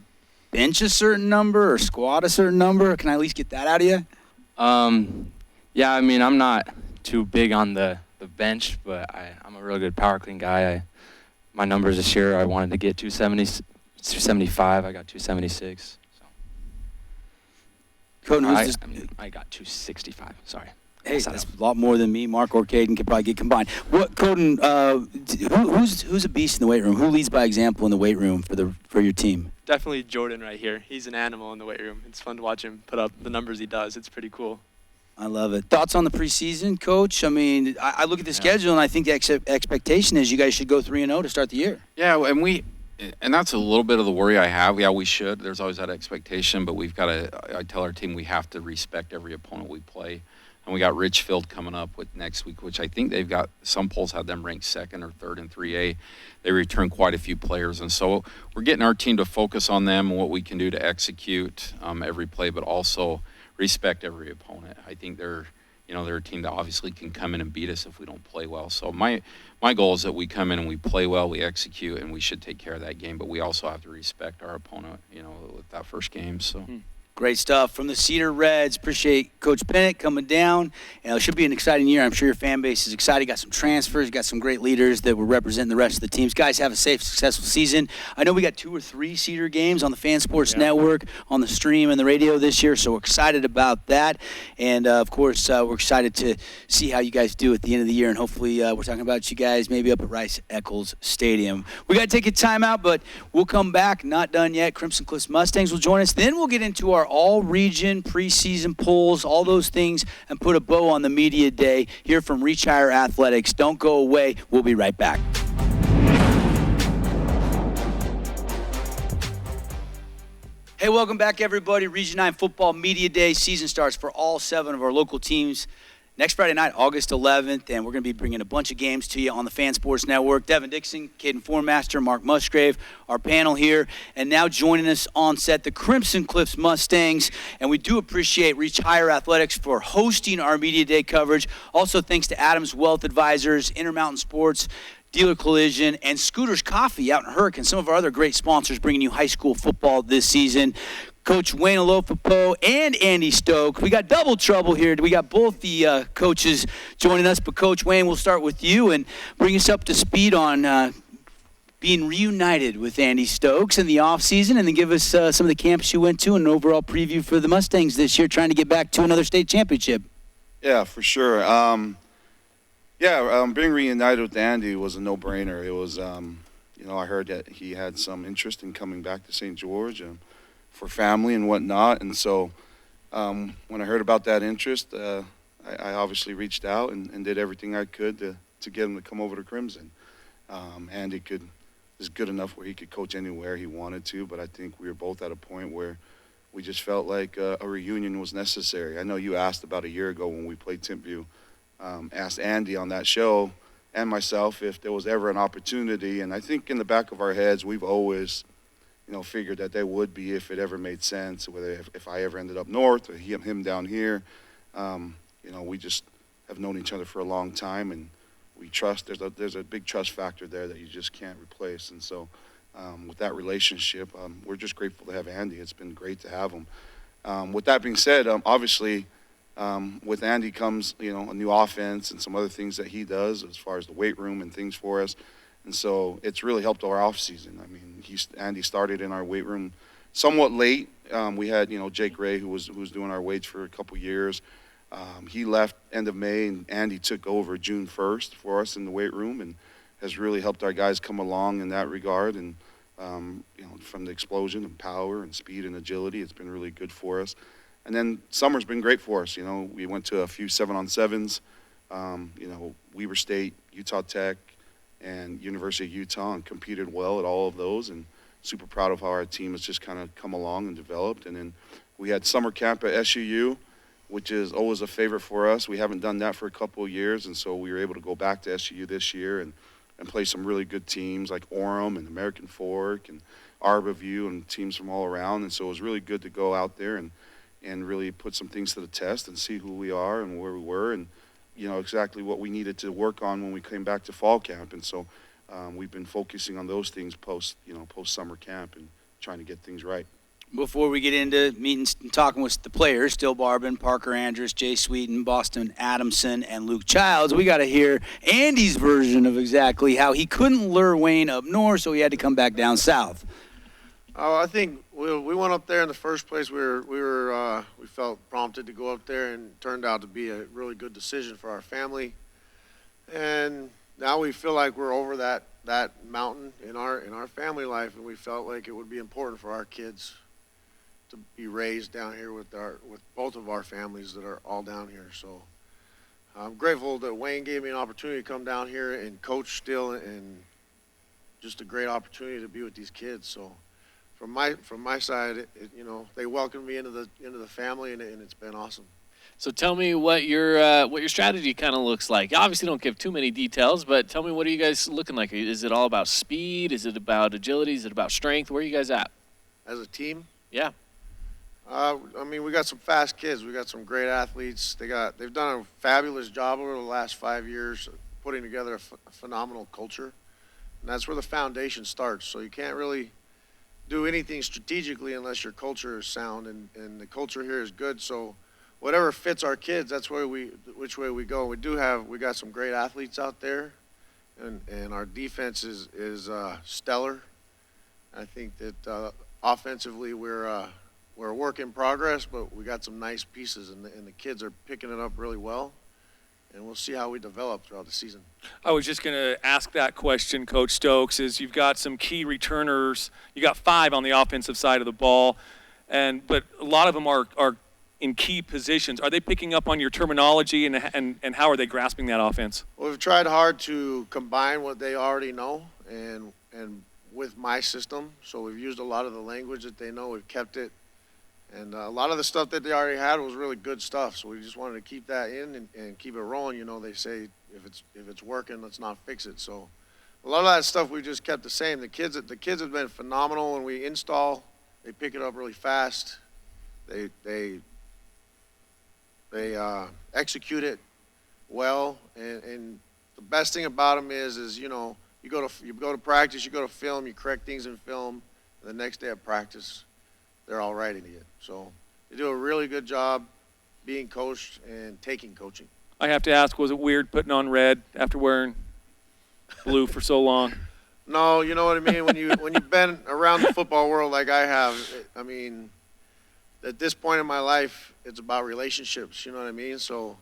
bench a certain number or squat a certain number? Can I at least get that out of you? Yeah, I mean, I'm not too big on the bench, but I'm a really good power clean guy. My numbers this year, I wanted to get 275. I got 276. So. I got 265. Sorry. Hey, that's a lot more than me. Mark or Caden could probably get combined. What, Coden? Who's a beast in the weight room? Who leads by example in the weight room for your team? Definitely Jordan right here. He's an animal in the weight room. It's fun to watch him put up the numbers he does. It's pretty cool. I love it. Thoughts on the preseason, Coach? I mean, I look at the schedule, and I think the expectation is you guys should go 3-0 to start the year. Yeah, and that's a little bit of the worry I have. Yeah, we should. There's always that expectation, but we've got to – I tell our team we have to respect every opponent we play. And we got Richfield coming up with next week, which I think they've got – some polls have them ranked 2nd or 3rd in 3A. They return quite a few players. And so we're getting our team to focus on them and what we can do to execute every play, but also respect every opponent. I think they're a team that obviously can come in and beat us if we don't play well. So my goal is that we come in and we play well, we execute, and we should take care of that game. But we also have to respect our opponent, with that first game. So. Great stuff from the Cedar Reds. Appreciate Coach Bennett coming down. It should be an exciting year. I'm sure your fan base is excited. Got some transfers. Got some great leaders that will represent the rest of the teams. Guys, have a safe, successful season. I know we got 2 or 3 Cedar games on the Fan Sports Network, on the stream and the radio this year, so we're excited about that. And, of course, we're excited to see how you guys do at the end of the year. And hopefully we're talking about you guys maybe up at Rice-Eccles Stadium. We got to take a timeout, but we'll come back. Not done yet. Crimson Cliffs Mustangs will join us. Then we'll get into our all-region preseason polls, all those things, and put a bow on the media day here from Reach Higher Athletics. Don't go away. We'll be right back. Hey, welcome back, everybody. Region 9 Football Media Day. Season starts for all 7 of our local teams next Friday night, August 11th, and we're going to be bringing a bunch of games to you on the Fan Sports Network. Devin Dixon, Caden Formaster, Mark Musgrave, our panel here, and now joining us on set, the Crimson Cliffs Mustangs, and we do appreciate Reach Higher Athletics for hosting our Media Day coverage. Also, thanks to Adams Wealth Advisors, Intermountain Sports, Dealer Collision, and Scooters Coffee out in Hurricane, some of our other great sponsors bringing you high school football this season. Coach Wayne Alofapo and Andy Stokes. We got double trouble here. We got both the coaches joining us, but Coach Wayne, we'll start with you and bring us up to speed on being reunited with Andy Stokes in the offseason, and then give us some of the camps you went to and an overall preview for the Mustangs this year, trying to get back to another state championship. Yeah, for sure. Being reunited with Andy was a no-brainer. It was, I heard that he had some interest in coming back to St. George for family and whatnot. And so when I heard about that interest, I obviously reached out and did everything I could to get him to come over to Crimson. Andy is good enough where he could coach anywhere he wanted to, but I think we were both at a point where we just felt like a reunion was necessary. I know you asked about a year ago when we played Timpview, asked Andy on that show and myself if there was ever an opportunity, and I think in the back of our heads we've always, figured that there would be if it ever made sense, whether if I ever ended up north or him down here. We just have known each other for a long time, and we trust. There's a big trust factor there that you just can't replace, and so with that relationship, we're just grateful to have Andy. It's been great to have him. With that being said, obviously, with Andy comes, a new offense and some other things that he does as far as the weight room and things for us. And so it's really helped our off season. I mean, Andy started in our weight room somewhat late. We had, Jake Ray, who was doing our weights for a couple years. He left end of May, and Andy took over June 1st for us in the weight room and has really helped our guys come along in that regard. And, from the explosion and power and speed and agility, it's been really good for us. And then summer's been great for us. We went to a few 7-on-7s, Weber State, Utah Tech, and University of Utah, and competed well at all of those, and super proud of how our team has just kind of come along and developed. And then we had summer camp at SUU, which is always a favorite for us. We haven't done that for a couple of years, and so we were able to go back to SUU this year and play some really good teams like Orem and American Fork and Arborview and teams from all around. And so it was really good to go out there and really put some things to the test and see who we are and where we were and, exactly what we needed to work on when we came back to fall camp. And so we've been focusing on those things post-summer camp and trying to get things right. Before we get into meeting and talking with the players, Still Barbin, Parker Andrus, Jay Sweeten, Boston Adamson, and Luke Childs, we got to hear Andy's version of exactly how he couldn't lure Wayne up north, so he had to come back down south. Oh, I think we went up there in the first place. We felt prompted to go up there, and it turned out to be a really good decision for our family. And now we feel like we're over that mountain in our family life, and we felt like it would be important for our kids to be raised down here with both of our families that are all down here. So I'm grateful that Wayne gave me an opportunity to come down here and coach still, and just a great opportunity to be with these kids. So from my side, they welcomed me into the family, and it's been awesome. So tell me what your strategy kind of looks like. Obviously, don't give too many details, but tell me, what are you guys looking like? Is it all about speed? Is it about agility? Is it about strength? Where are you guys at? As a team? Yeah. We got some fast kids. We got some great athletes. They've done a fabulous job over the last 5 years putting together a phenomenal culture, and that's where the foundation starts. So you can't really do anything strategically unless your culture is sound, and the culture here is good. So whatever fits our kids, that's which way we go. We got some great athletes out there, and our defense is stellar. I think that offensively we're a work in progress, but we got some nice pieces, and the kids are picking it up really well, and we'll see how we develop throughout the season. I was just going to ask that question, Coach Stokes, is you've got some key returners. You got 5 on the offensive side of the ball, but a lot of them are in key positions. Are they picking up on your terminology, and how are they grasping that offense? Well, we've tried hard to combine what they already know and with my system, so we've used a lot of the language that they know. We've kept it. And a lot of the stuff that they already had was really good stuff, so we just wanted to keep that in and keep it rolling. They say if it's working, let's not fix it. So a lot of that stuff we just kept the same. The kids have been phenomenal when we install. They pick it up really fast. They execute it well, and the best thing about them is you go to practice, you go to film, you correct things in film, and the next day of practice, they're all right in it. So they do a really good job being coached and taking coaching. I have to ask, was it weird putting on red after wearing blue for so long? No, you know what I mean. When you've been around the football world like I have, I mean, at this point in my life, it's about relationships. You know what I mean. So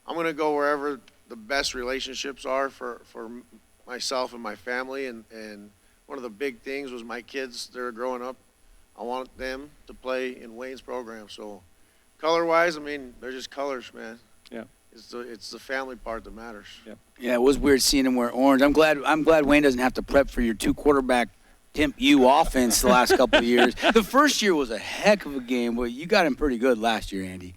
I'm gonna go wherever the best relationships are for myself and my family. And one of the big things was my kids. They're growing up. I want them to play in Wayne's program. So color-wise, I mean, they're just colors, man. Yeah. It's the family part that matters. Yeah. Yeah, it was weird seeing him wear orange. I'm glad Wayne doesn't have to prep for your 2-quarterback Temp U offense the last couple of years. The first year was a heck of a game, but you got him pretty good last year, Andy.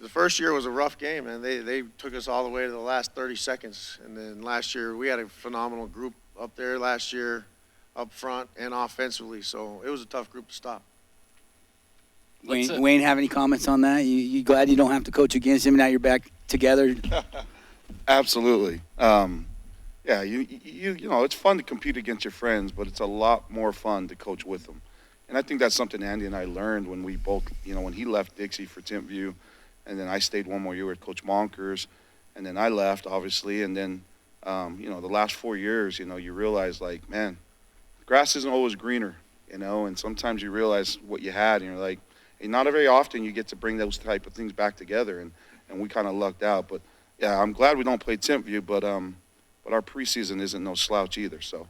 The first year was a rough game, man. They took us all the way to the last 30 seconds. And then last year, we had a phenomenal group up there last year, up front and offensively. So it was a tough group to stop. Wayne, have any comments on that? You glad you don't have to coach against him now you're back together? Absolutely. Yeah, you know, it's fun to compete against your friends, but it's a lot more fun to coach with them. And I think that's something Andy and I learned when we both, you know, when he left Dixie for Timpview, and then I stayed one more year with Coach Monkers, and then I left, obviously, and then, you know, the last 4 years, you know, you realize, like, man, the grass isn't always greener, you know, and sometimes you realize what you had, and you're like, hey, not very often you get to bring those type of things back together, and we kind of lucked out. But, yeah, I'm glad we don't play Timpview, but our preseason isn't no slouch either, so.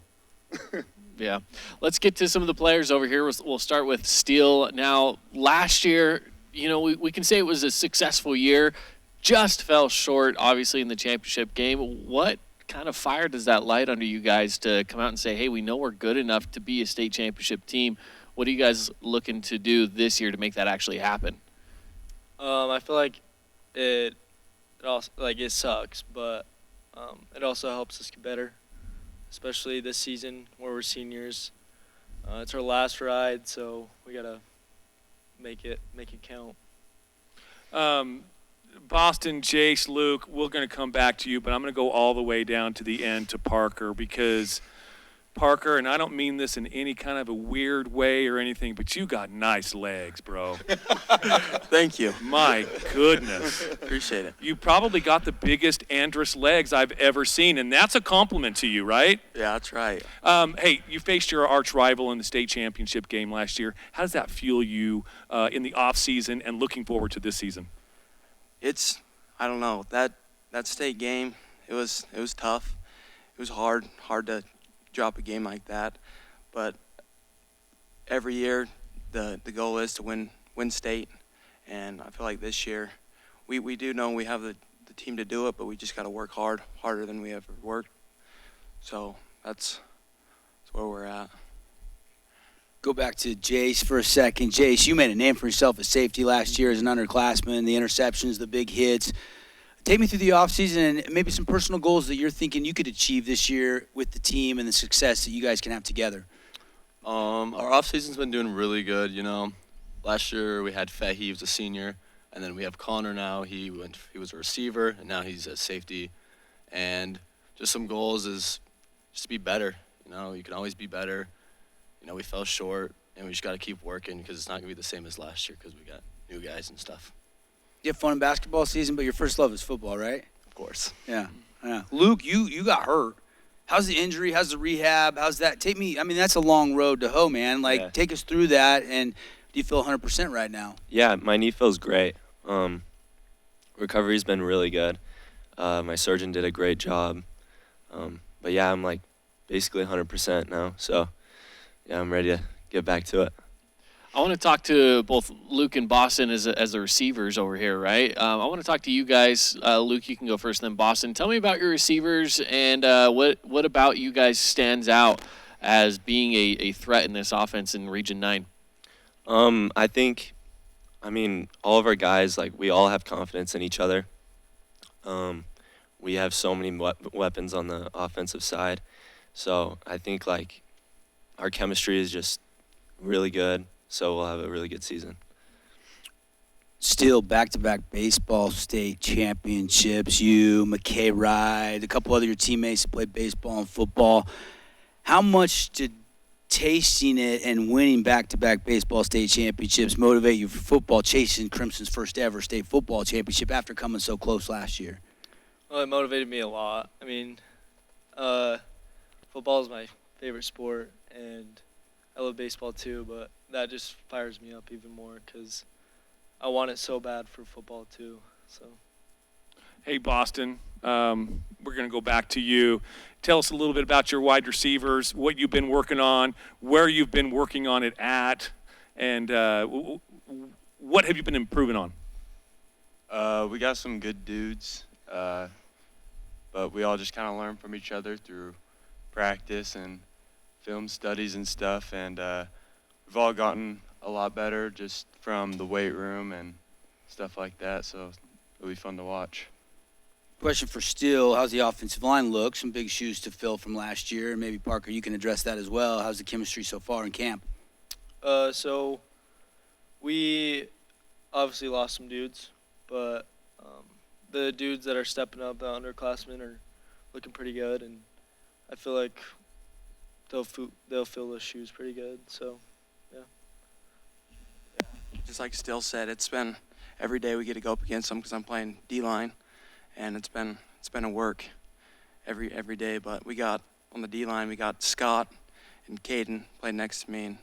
Yeah. Let's get to some of the players over here. We'll start with Steele. Now, last year, you know, we can say it was a successful year. Just fell short, obviously, in the championship game. What kind of fire does that light under you guys to come out and say, hey, we know we're good enough to be a state championship team? What are you guys looking to do this year to make that actually happen? I feel like it also, like, it sucks, but it also helps us get better, especially this season where we're seniors. It's our last ride, so we gotta make it count. Boston, Jace, Luke, we're going to come back to you, but I'm going to go all the way down to the end to Parker, because Parker, and I don't mean this in any kind of a weird way or anything, but you got nice legs, bro. Thank you. My goodness. Appreciate it. You probably got the biggest androus legs I've ever seen, and that's a compliment to you, right? Yeah, that's right. Hey, you faced your arch rival in the state championship game last year. How does that fuel you in the off season and looking forward to this season? I don't know, that state game, it was tough. It was hard to drop a game like that, but every year the goal is to win state, and I feel like this year we do know we have the team to do it, but we just got to work harder than we ever worked. So that's where we're at. Go back to Jace for a second. Jace, you made a name for yourself at safety last year as an underclassman, the interceptions, the big hits. Take me through the offseason and maybe some personal goals that you're thinking you could achieve this year with the team and the success that you guys can have together. Our offseason's been doing really good, you know. Last year we had Fahey, he was a senior, and then we have Connor now. He was a receiver, and now he's a safety. And just some goals is just to be better. You know, you can always be better. You know, we fell short, and we just got to keep working because it's not going to be the same as last year because we got new guys and stuff. You have fun in basketball season, but your first love is football, right? Of course. Yeah. Luke, you got hurt. How's the injury? How's the rehab? How's that? Take me, I mean, that's a long road to hoe, man. Like, Yeah. take us through that, and do you feel 100% right now? Yeah, my knee feels great. Recovery's been really good. My surgeon did a great job. But yeah, I'm like basically 100% now. So yeah, I'm ready to get back to it. I want to talk to both Luke and Boston as the receivers over here, right? I want to talk to you guys. Luke, you can go first, then Boston. Tell me about your receivers and what about you guys stands out as being a threat in this offense in Region 9? I think, all of our guys, like, we all have confidence in each other. We have so many weapons on the offensive side. So I think, like, our chemistry is just really good. So we'll have a really good season. Still back-to-back baseball state championships. You, McKay Ride, a couple other your teammates that played baseball and football. How much did tasting it and winning back-to-back baseball state championships motivate you for football, chasing Crimson's first ever state football championship after coming so close last year? Well, it motivated me a lot. Football is my favorite sport, and I love baseball too, but that just fires me up even more because I want it so bad for football too. So. Hey, Boston, we're going to go back to you. Tell us a little bit about your wide receivers, what you've been working on, where you've been working on it at, and what have you been improving on? We got some good dudes, but we all just kind of learn from each other through practice and film studies and stuff, and we've all gotten a lot better just from the weight room and stuff like that, so it'll be fun to watch. Question for Steele, how's the offensive line look? Some big shoes to fill from last year. Maybe, Parker, you can address that as well. How's the chemistry so far in camp? So we obviously lost some dudes, but the dudes that are stepping up, the underclassmen, are looking pretty good, and I feel like they'll fill those shoes pretty good. So, yeah. Just like Still said, it's been every day we get to go up against them because I'm playing D-line, and it's been a work every day. But we got on the D-line, we got Scott and Caden playing next to me, and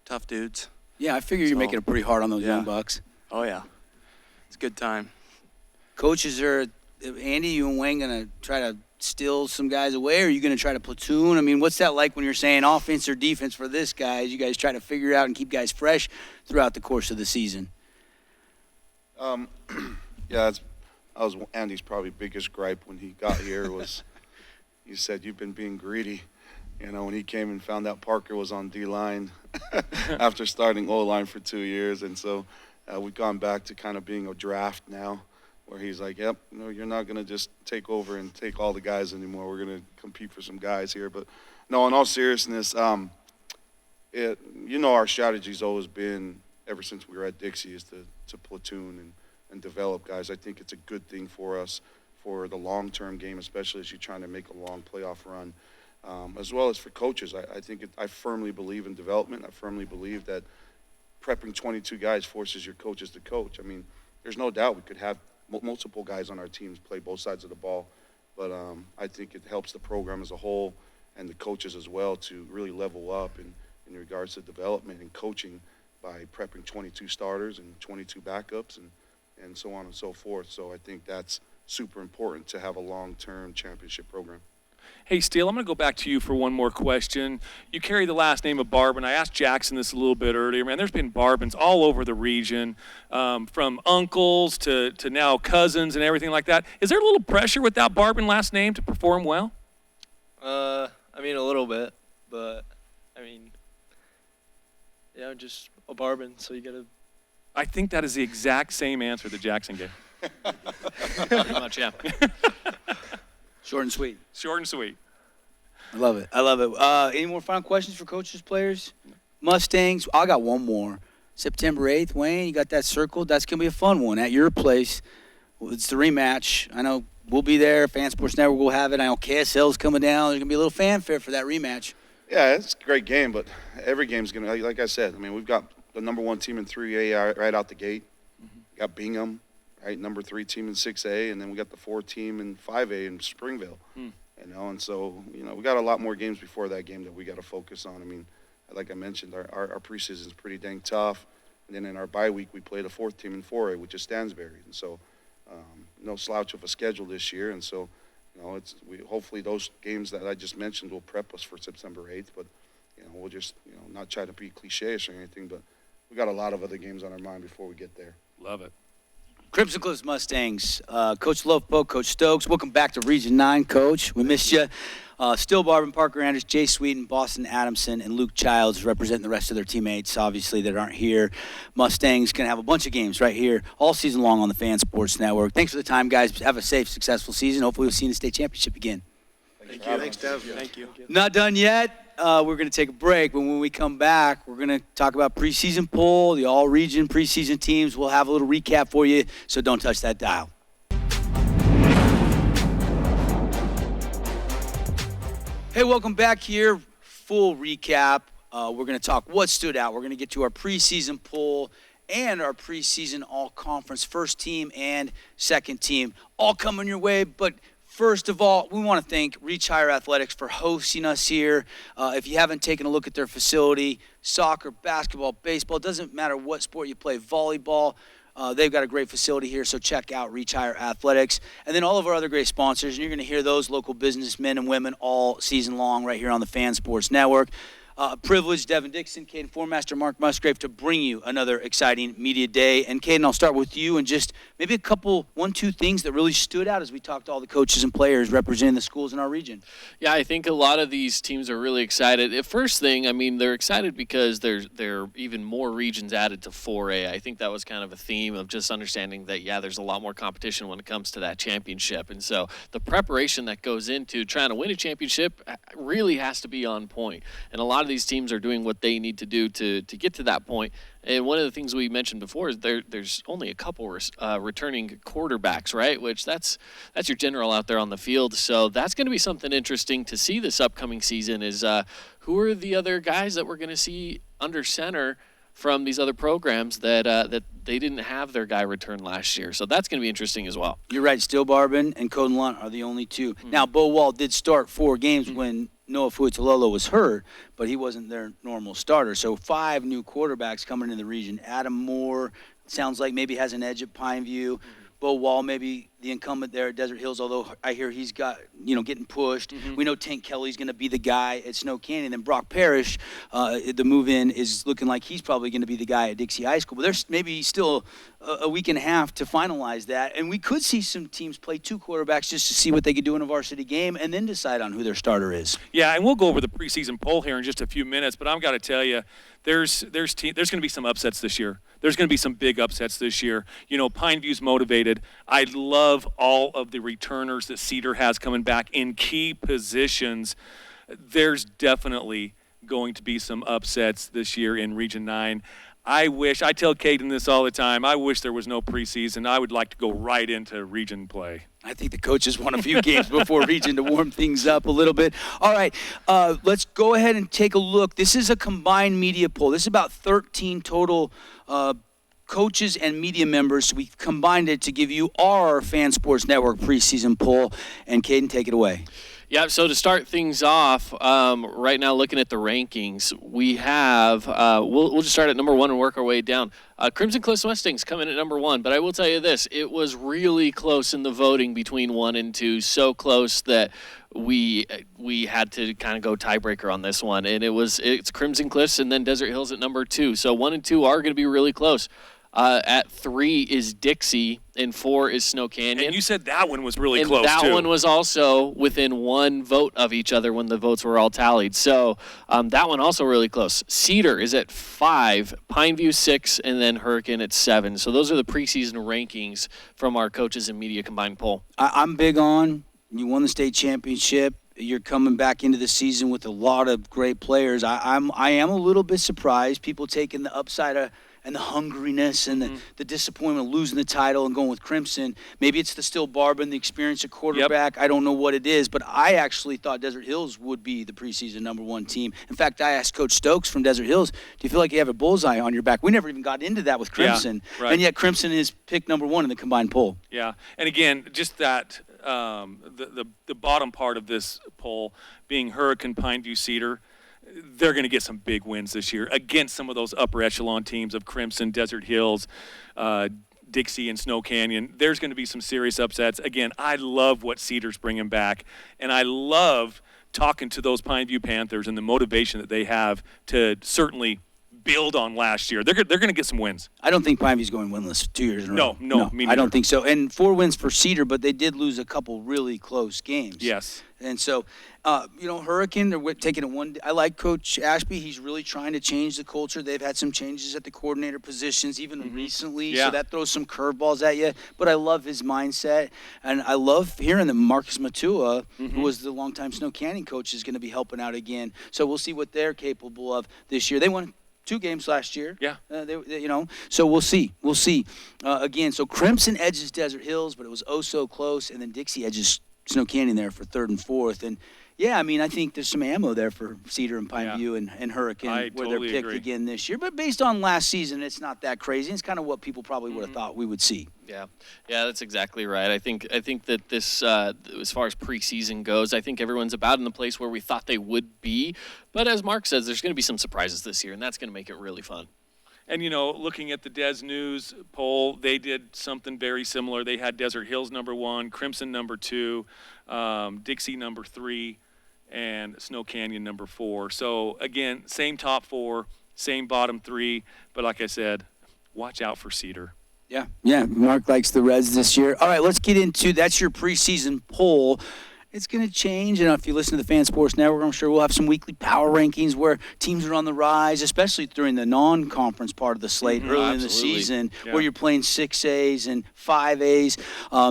tough dudes. Yeah, I figure you're making it pretty hard on those young bucks. Oh yeah, it's a good time. Coaches, Andy, you and Wayne gonna try to steal some guys away, or are you gonna try to platoon? I mean, what's that like when you're saying offense or defense for this guy? You guys try to figure it out and keep guys fresh throughout the course of the season. Yeah, that was Andy's probably biggest gripe when he got here was he said, you've been being greedy. You know, when he came and found out Parker was on D-line after starting O-line for 2 years. And so we've gone back to kind of being a draft now where he's like, yep, no, you're not going to just take over and take all the guys anymore. We're going to compete for some guys here. But, no, in all seriousness, our strategy's always been, ever since we were at Dixie, is to platoon and develop guys. I think it's a good thing for us for the long-term game, especially as you're trying to make a long playoff run. As well as for coaches. I firmly believe in development. I firmly believe that prepping 22 guys forces your coaches to coach. I mean, there's no doubt we could have multiple guys on our teams play both sides of the ball, but I think it helps the program as a whole and the coaches as well to really level up in regards to development and coaching by prepping 22 starters and 22 backups and so on and so forth. So I think that's super important to have a long-term championship program. Hey, Steele, I'm going to go back to you for one more question. You carry the last name of Barbin. I asked Jackson this a little bit earlier. Man, there's been Barbins all over the region, from uncles to now cousins and everything like that. Is there a little pressure with that Barbin last name to perform well? I mean, a little bit, but, just a Barbin, so you got to. I think that is the exact same answer that Jackson gave. Pretty much, yeah. Short and sweet. Short and sweet. I love it. Any more final questions for coaches, players? Mustangs. I got one more. September 8th, Wayne, you got that circled. That's going to be a fun one at your place. It's the rematch. I know we'll be there. Fan Sports Network will have it. I know KSL's coming down. There's going to be a little fanfare for that rematch. Yeah, it's a great game, but every game's going to, like I said, we've got the number 1 team in 3A right out the gate. We got Bingham, right, number 3 team in 6A, and then we got the 4 team in 5A in Springville. And so, we got a lot more games before that game that we got to focus on. Like I mentioned, our preseason is pretty dang tough. And then in our bye week, we played a 4th team in 4A, which is Stansbury. And so, no slouch of a schedule this year. And so, hopefully those games that I just mentioned will prep us for September 8th. But, we'll just, not try to be cliche-ish or anything, but we got a lot of other games on our mind before we get there. Love it. Crimson Cliffs Mustangs, Coach Lovepoke, Coach Stokes, welcome back to Region 9, Coach. We missed you. Still Barbin, Parker Anders, Jay Sweeten, Boston Adamson, and Luke Childs representing the rest of their teammates, obviously, that aren't here. Mustangs going to have a bunch of games right here all season long on the Fan Sports Network. Thanks for the time, guys. Have a safe, successful season. Hopefully we'll see you in the state championship again. Thank you. Thanks, Dev. Thank you. Not done yet. We're going to take a break, but when we come back, we're going to talk about preseason poll, the all-region preseason teams. We'll have a little recap for you, so don't touch that dial. Hey, welcome back here. Full recap. We're going to talk what stood out. We're going to get to our preseason poll and our preseason all-conference first team and second team all coming your way, but First of all, we want to thank Reach Higher Athletics for hosting us here. If you haven't taken a look at their facility, soccer, basketball, baseball, it doesn't matter what sport you play, volleyball, they've got a great facility here, so check out Reach Higher Athletics. And then all of our other great sponsors, and you're going to hear those local businessmen and women all season long right here on the Fan Sports Network. Privilege, Devin Dixon, Caden Formaster, Mark Musgrave, to bring you another exciting media day. And Caden, I'll start with you and just maybe a couple, 1-2 things that really stood out as we talked to all the coaches and players representing the schools in our region. Yeah, I think a lot of these teams are really excited. The first thing, I mean, they're excited because there are even more regions added to 4A. I think that was kind of a theme of just understanding that, yeah, there's a lot more competition when it comes to that championship. And so the preparation that goes into trying to win a championship really has to be on point. And a lot of these teams are doing what they need to do to get to that point. And one of the things we mentioned before is there's only a couple returning quarterbacks, right? Which that's your general out there on the field. So that's going to be something interesting to see this upcoming season is who are the other guys that we're going to see under center from these other programs that they didn't have their guy return last year. So that's going to be interesting as well. You're right. Still Barbin and Coden Lunt are the only two. Now, Bo Wall did start 4 games when Noah Fuitalolo was hurt, but he wasn't their normal starter. So 5 new quarterbacks coming in the region. Adam Moore sounds like maybe has an edge at Pineview. Bo Wall, maybe the incumbent there at Desert Hills, although I hear he's got, getting pushed. We know Tank Kelly's going to be the guy at Snow Canyon. Then Brock Parrish, the move-in, is looking like he's probably going to be the guy at Dixie High School. But there's maybe still a week and a half to finalize that. And we could see some teams play 2 quarterbacks just to see what they could do in a varsity game and then decide on who their starter is. Yeah, and we'll go over the preseason poll here in just a few minutes, but I've got to tell you, there's going to be some upsets this year. There's going to be some big upsets this year. Pineview's motivated. I love all of the returners that Cedar has coming back in key positions. There's definitely going to be some upsets this year in Region 9. I tell Caden this all the time, I wish there was no preseason. I would like to go right into region play. I think the coaches won a few games before region to warm things up a little bit. All right, let's go ahead and take a look. This is a combined media poll. This is about 13 total coaches and media members. So we've combined it to give you our Fan Sports Network preseason poll. And Caden, take it away. Yeah, so to start things off, right now looking at the rankings, we have, we'll just start at number 1 and work our way down. Crimson Cliffs Mustangs come in at number 1, but I will tell you this, it was really close in the voting between 1 and 2, so close that we had to kind of go tiebreaker on this one, and it's Crimson Cliffs and then Desert Hills at number 2, so 1 and 2 are going to be really close. At 3 is Dixie, and 4 is Snow Canyon. And you said that one was really close, that too. one was also within 1 vote of each other when the votes were all tallied. So that one also really close. Cedar is at 5, Pineview 6, and then Hurricane at 7. So those are the preseason rankings from our coaches and media combined poll. I'm big on, you won the state championship. You're coming back into the season with a lot of great players. I am a little bit surprised people taking the upside and the hungriness and the disappointment of losing the title and going with Crimson. Maybe it's the Still Barbin, the experience at quarterback. Yep. I don't know what it is, but I actually thought Desert Hills would be the preseason number 1 team. In fact, I asked Coach Stokes from Desert Hills, do you feel like you have a bullseye on your back? We never even got into that with Crimson. Yeah, right. And yet Crimson is picked number 1 in the combined poll. Yeah, and again, just that the bottom part of this poll being Hurricane, Pineview, Cedar, they're going to get some big wins this year against some of those upper echelon teams of Crimson, Desert Hills, Dixie, and Snow Canyon. There's going to be some serious upsets. Again, I love what Cedar's bringing back, and I love talking to those Pineview Panthers and the motivation that they have to certainly build on last year. They're going to get some wins. I don't think Pineview's going winless 2 years in a row. No, me neither. I don't think so. And 4 wins for Cedar, but they did lose a couple really close games. Yes. And so, Hurricane, they're taking it one. I like Coach Ashby. He's really trying to change the culture. They've had some changes at the coordinator positions even recently, so that throws some curveballs at you. But I love his mindset, and I love hearing that Marcus Matua, who was the longtime Snow Canyon coach, is going to be helping out again. So we'll see what they're capable of this year. They won 2 games last year. Yeah. So we'll see. Again, so Crimson edges Desert Hills, but it was oh so close, and then Dixie edges Snow Canyon there for 3rd and 4th. And, yeah, I mean, I think there's some ammo there for Cedar and Pineview and Hurricane where totally they're picked agree. again this year. But based on last season, it's not that crazy. It's kind of what people probably would have thought we would see. Yeah, that's exactly right. I think that this, as far as preseason goes, I think everyone's about in the place where we thought they would be. But as Mark says, there's going to be some surprises this year, and that's going to make it really fun. And, looking at the Des News poll, they did something very similar. They had Desert Hills number 1, Crimson number 2, Dixie number 3, and Snow Canyon number 4. So, again, same top 4, same bottom 3. But like I said, watch out for Cedar. Yeah, Mark likes the Reds this year. All right, let's get into that's your preseason poll. It's going to change, and if you listen to the Fan Sports Network, I'm sure we'll have some weekly power rankings where teams are on the rise, especially during the non-conference part of the slate early in the season where you're playing 6As and 5As.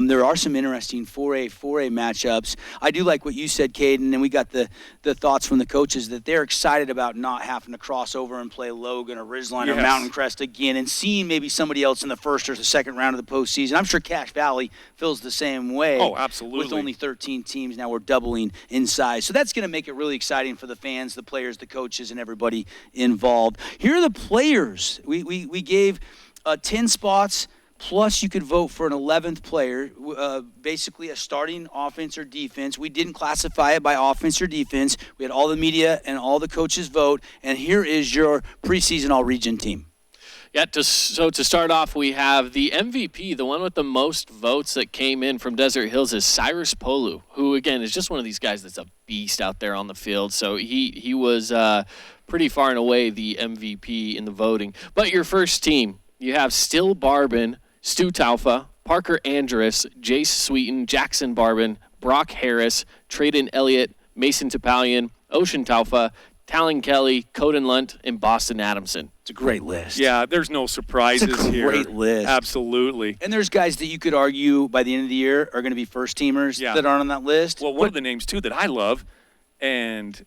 There are some interesting 4A matchups. I do like what you said, Caden, and we got the thoughts from the coaches that they're excited about not having to cross over and play Logan or Ridgeline or Mountain Crest again and seeing maybe somebody else in the first or the second round of the postseason. I'm sure Cache Valley feels the same way. Oh, absolutely. With only 13 teams. Now we're doubling in size. So that's going to make it really exciting for the fans, the players, the coaches, and everybody involved. Here are the players. We gave 10 spots, plus you could vote for an 11th player, basically a starting offense or defense. We didn't classify it by offense or defense. We had all the media and all the coaches vote, and here is your preseason all-region team. Yeah, so to start off, we have the MVP, the one with the most votes that came in from Desert Hills is Cyrus Polu, who, again, is just one of these guys that's a beast out there on the field. So he was pretty far and away the MVP in the voting. But your first team, you have Still Barbin, Stu Taufa, Parker Andrus, Jace Sweeten, Jackson Barbin, Brock Harris, Traden Elliott, Mason Topalian, Ocean Taufa, Talon Kelly, Coden Lunt, and Boston Adamson. It's a great list. Yeah, there's no surprises here. It's a great list. Absolutely. And there's guys that you could argue by the end of the year are going to be first-teamers that aren't on that list. Well, one of the names, too, that I love, and,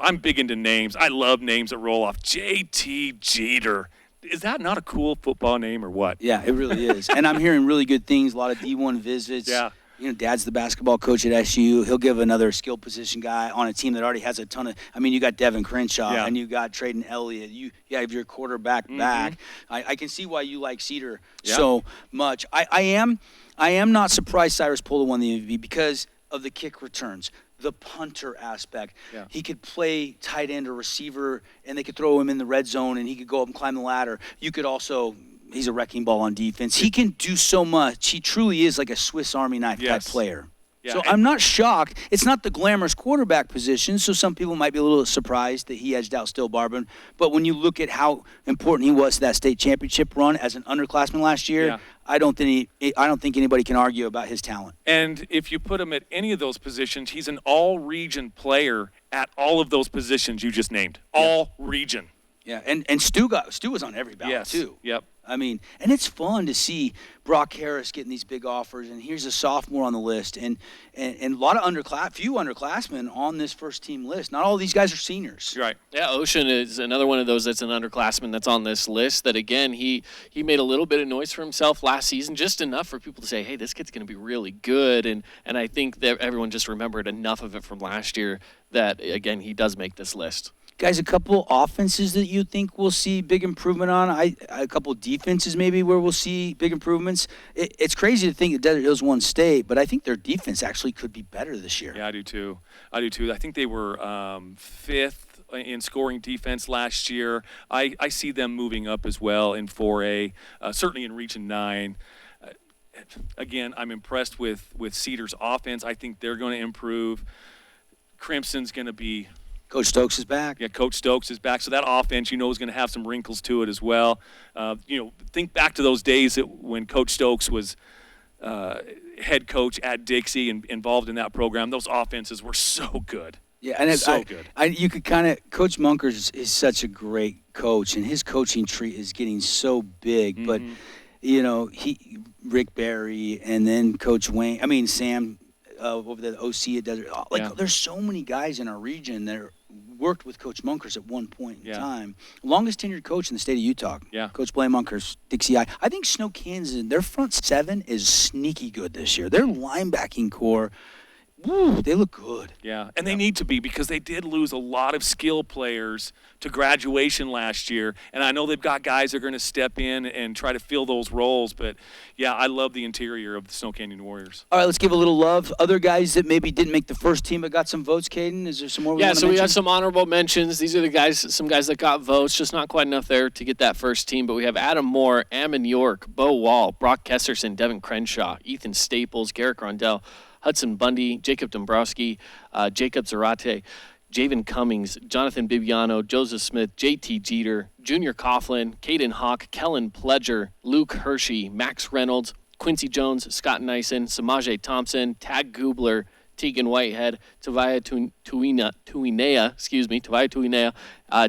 I'm big into names. I love names that roll off. J.T. Jeter. Is that not a cool football name or what? Yeah, it really is. And I'm hearing really good things, a lot of D1 visits. Yeah. Dad's the basketball coach at SU. He'll give another skill position guy on a team that already has a ton of – you got Devin Crenshaw and you got Traden Elliott. You have your quarterback back. I can see why you like Cedar so much. I am not surprised Cyrus Polo won the MVP because of the kick returns, the punter aspect. Yeah. He could play tight end or receiver, and they could throw him in the red zone, and he could go up and climb the ladder. You could also – he's a wrecking ball on defense. He can do so much. He truly is like a Swiss Army knife type player. Yeah, so I'm not shocked. It's not the glamorous quarterback position, so some people might be a little surprised that he edged out Still Barbin. But when you look at how important he was to that state championship run as an underclassman last year, I don't think anybody can argue about his talent. And if you put him at any of those positions, he's an all-region player at all of those positions you just named. All region. Yeah, and Stu was on every ballot too. Yep. And it's fun to see Brock Harris getting these big offers, and here's a sophomore on the list, and a lot of few underclassmen on this first team list. Not all these guys are seniors. Right. Yeah, Ocean is another one of those that's an underclassman that's on this list. That again, he made a little bit of noise for himself last season, just enough for people to say, hey, this kid's going to be really good. And I think that everyone just remembered enough of it from last year that again he does make this list. Guys, a couple offenses that you think we'll see big improvement on. A couple defenses maybe where we'll see big improvements. It's crazy to think that Desert Hills won state, but I think their defense actually could be better this year. Yeah, I do too. I think they were 5th in scoring defense last year. I see them moving up as well in 4A, certainly in Region 9. Again, I'm impressed with Cedar's offense. I think they're going to improve. Crimson's going to be... Coach Stokes is back. Yeah, Coach Stokes is back. So that offense, is going to have some wrinkles to it as well. Think back to those days when Coach Stokes was head coach at Dixie and involved in that program. Those offenses were so good. Yeah, and so good. You could Coach Munkers is such a great coach, and his coaching tree is getting so big. But, Rick Barry and then Coach Wayne, Sam over the OC at Desert. There's so many guys in our region that worked with Coach Munkers at one point in time. Longest tenured coach in the state of Utah. Yeah. Coach Blaine Munkers, Dixie I think Snow Kansas, their front seven is sneaky good this year. Their linebacking core, Woo, they look good. Yeah, and they need to be because they did lose a lot of skill players to graduation last year. And I know they've got guys that are going to step in and try to fill those roles. But, yeah, I love the interior of the Snow Canyon Warriors. All right, let's give a little love. Other guys that maybe didn't make the first team but got some votes, Caden? Is there some more we want to so we mention? have some honorable mentions. These are some guys that got votes, just not quite enough there to get that first team. But we have Adam Moore, Ammon York, Bo Wall, Brock Kesserson, Devin Crenshaw, Ethan Staples, Garrick Rondell, Hudson Bundy, Jacob Dombrowski, Jacob Zarate, Javen Cummings, Jonathan Bibiano, Joseph Smith, JT Jeter, Junior Coughlin, Caden Hawk, Kellen Pledger, Luke Hershey, Max Reynolds, Quincy Jones, Scott Nyson, Samaje Thompson, Tag Gubler, Tegan Whitehead, Tavia Tuinea,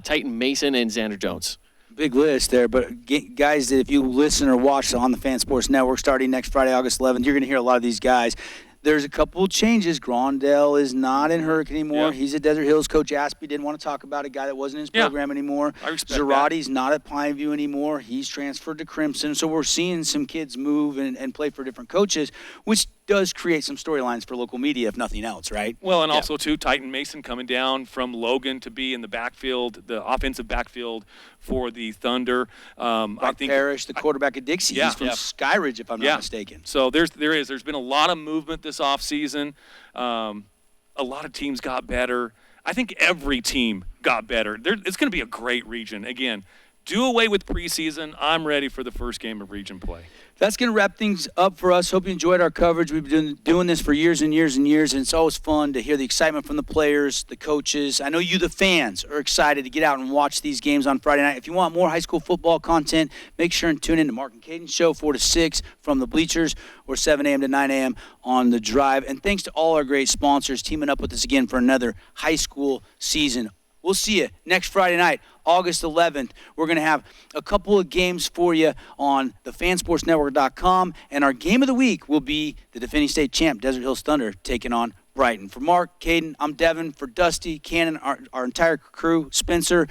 Titan Mason, and Xander Jones. Big list there, but guys that if you listen or watch on the Fan Sports Network starting next Friday, August 11th, you're going to hear a lot of these guys. There's a couple of changes. Grondell is not in Hurricane anymore. Yeah. He's at Desert Hills. Coach Aspie didn't want to talk about a guy that wasn't in his program anymore. I respect Zarate's not at Pineview anymore. He's transferred to Crimson. So we're seeing some kids move and play for different coaches, which does create some storylines for local media, if nothing else, right? Well, and also, too, Titan Mason coming down from Logan to be in the backfield, the offensive backfield for the Thunder. I think Parrish, the quarterback at Dixie. Yeah. He's from Skyridge, if I'm not mistaken. So there's been a lot of movement this offseason. A lot of teams got better. I think every team got better. It's going to be a great region. Again, do away with preseason. I'm ready for the first game of region play. That's going to wrap things up for us. Hope you enjoyed our coverage. We've been doing this for years and years and years, and it's always fun to hear the excitement from the players, the coaches. I know you, the fans, are excited to get out and watch these games on Friday night. If you want more high school football content, make sure and tune in to Mark and Caden's show, 4 to 6 from the bleachers, or 7 a.m. to 9 a.m. on the drive. And thanks to all our great sponsors teaming up with us again for another high school season. We'll see you next Friday night, August 11th. We're going to have a couple of games for you on the fansportsnetwork.com, and our game of the week will be the defending state champ, Desert Hills Thunder, taking on Brighton. For Mark, Caden, I'm Devin. For Dusty, Cannon, our entire crew, Spencer.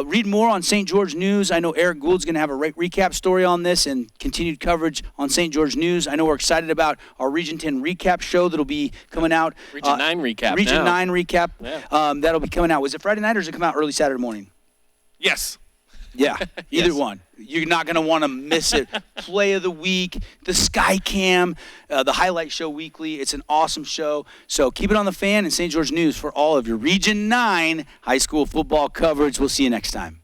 Read more on St. George News. I know Eric Gould's going to have a recap story on this and continued coverage on St. George News. I know we're excited about our Region 10 recap show that'll be coming out. Region 9 recap Region now. 9 recap. Yeah. That'll be coming out. Was it Friday night or does it come out early Saturday morning? Yes. Yeah, either one. You're not going to want to miss it. Play of the week, the Sky Cam, the Highlight Show Weekly. It's an awesome show. So keep it on the Fan and St. George News for all of your Region 9 high school football coverage. We'll see you next time.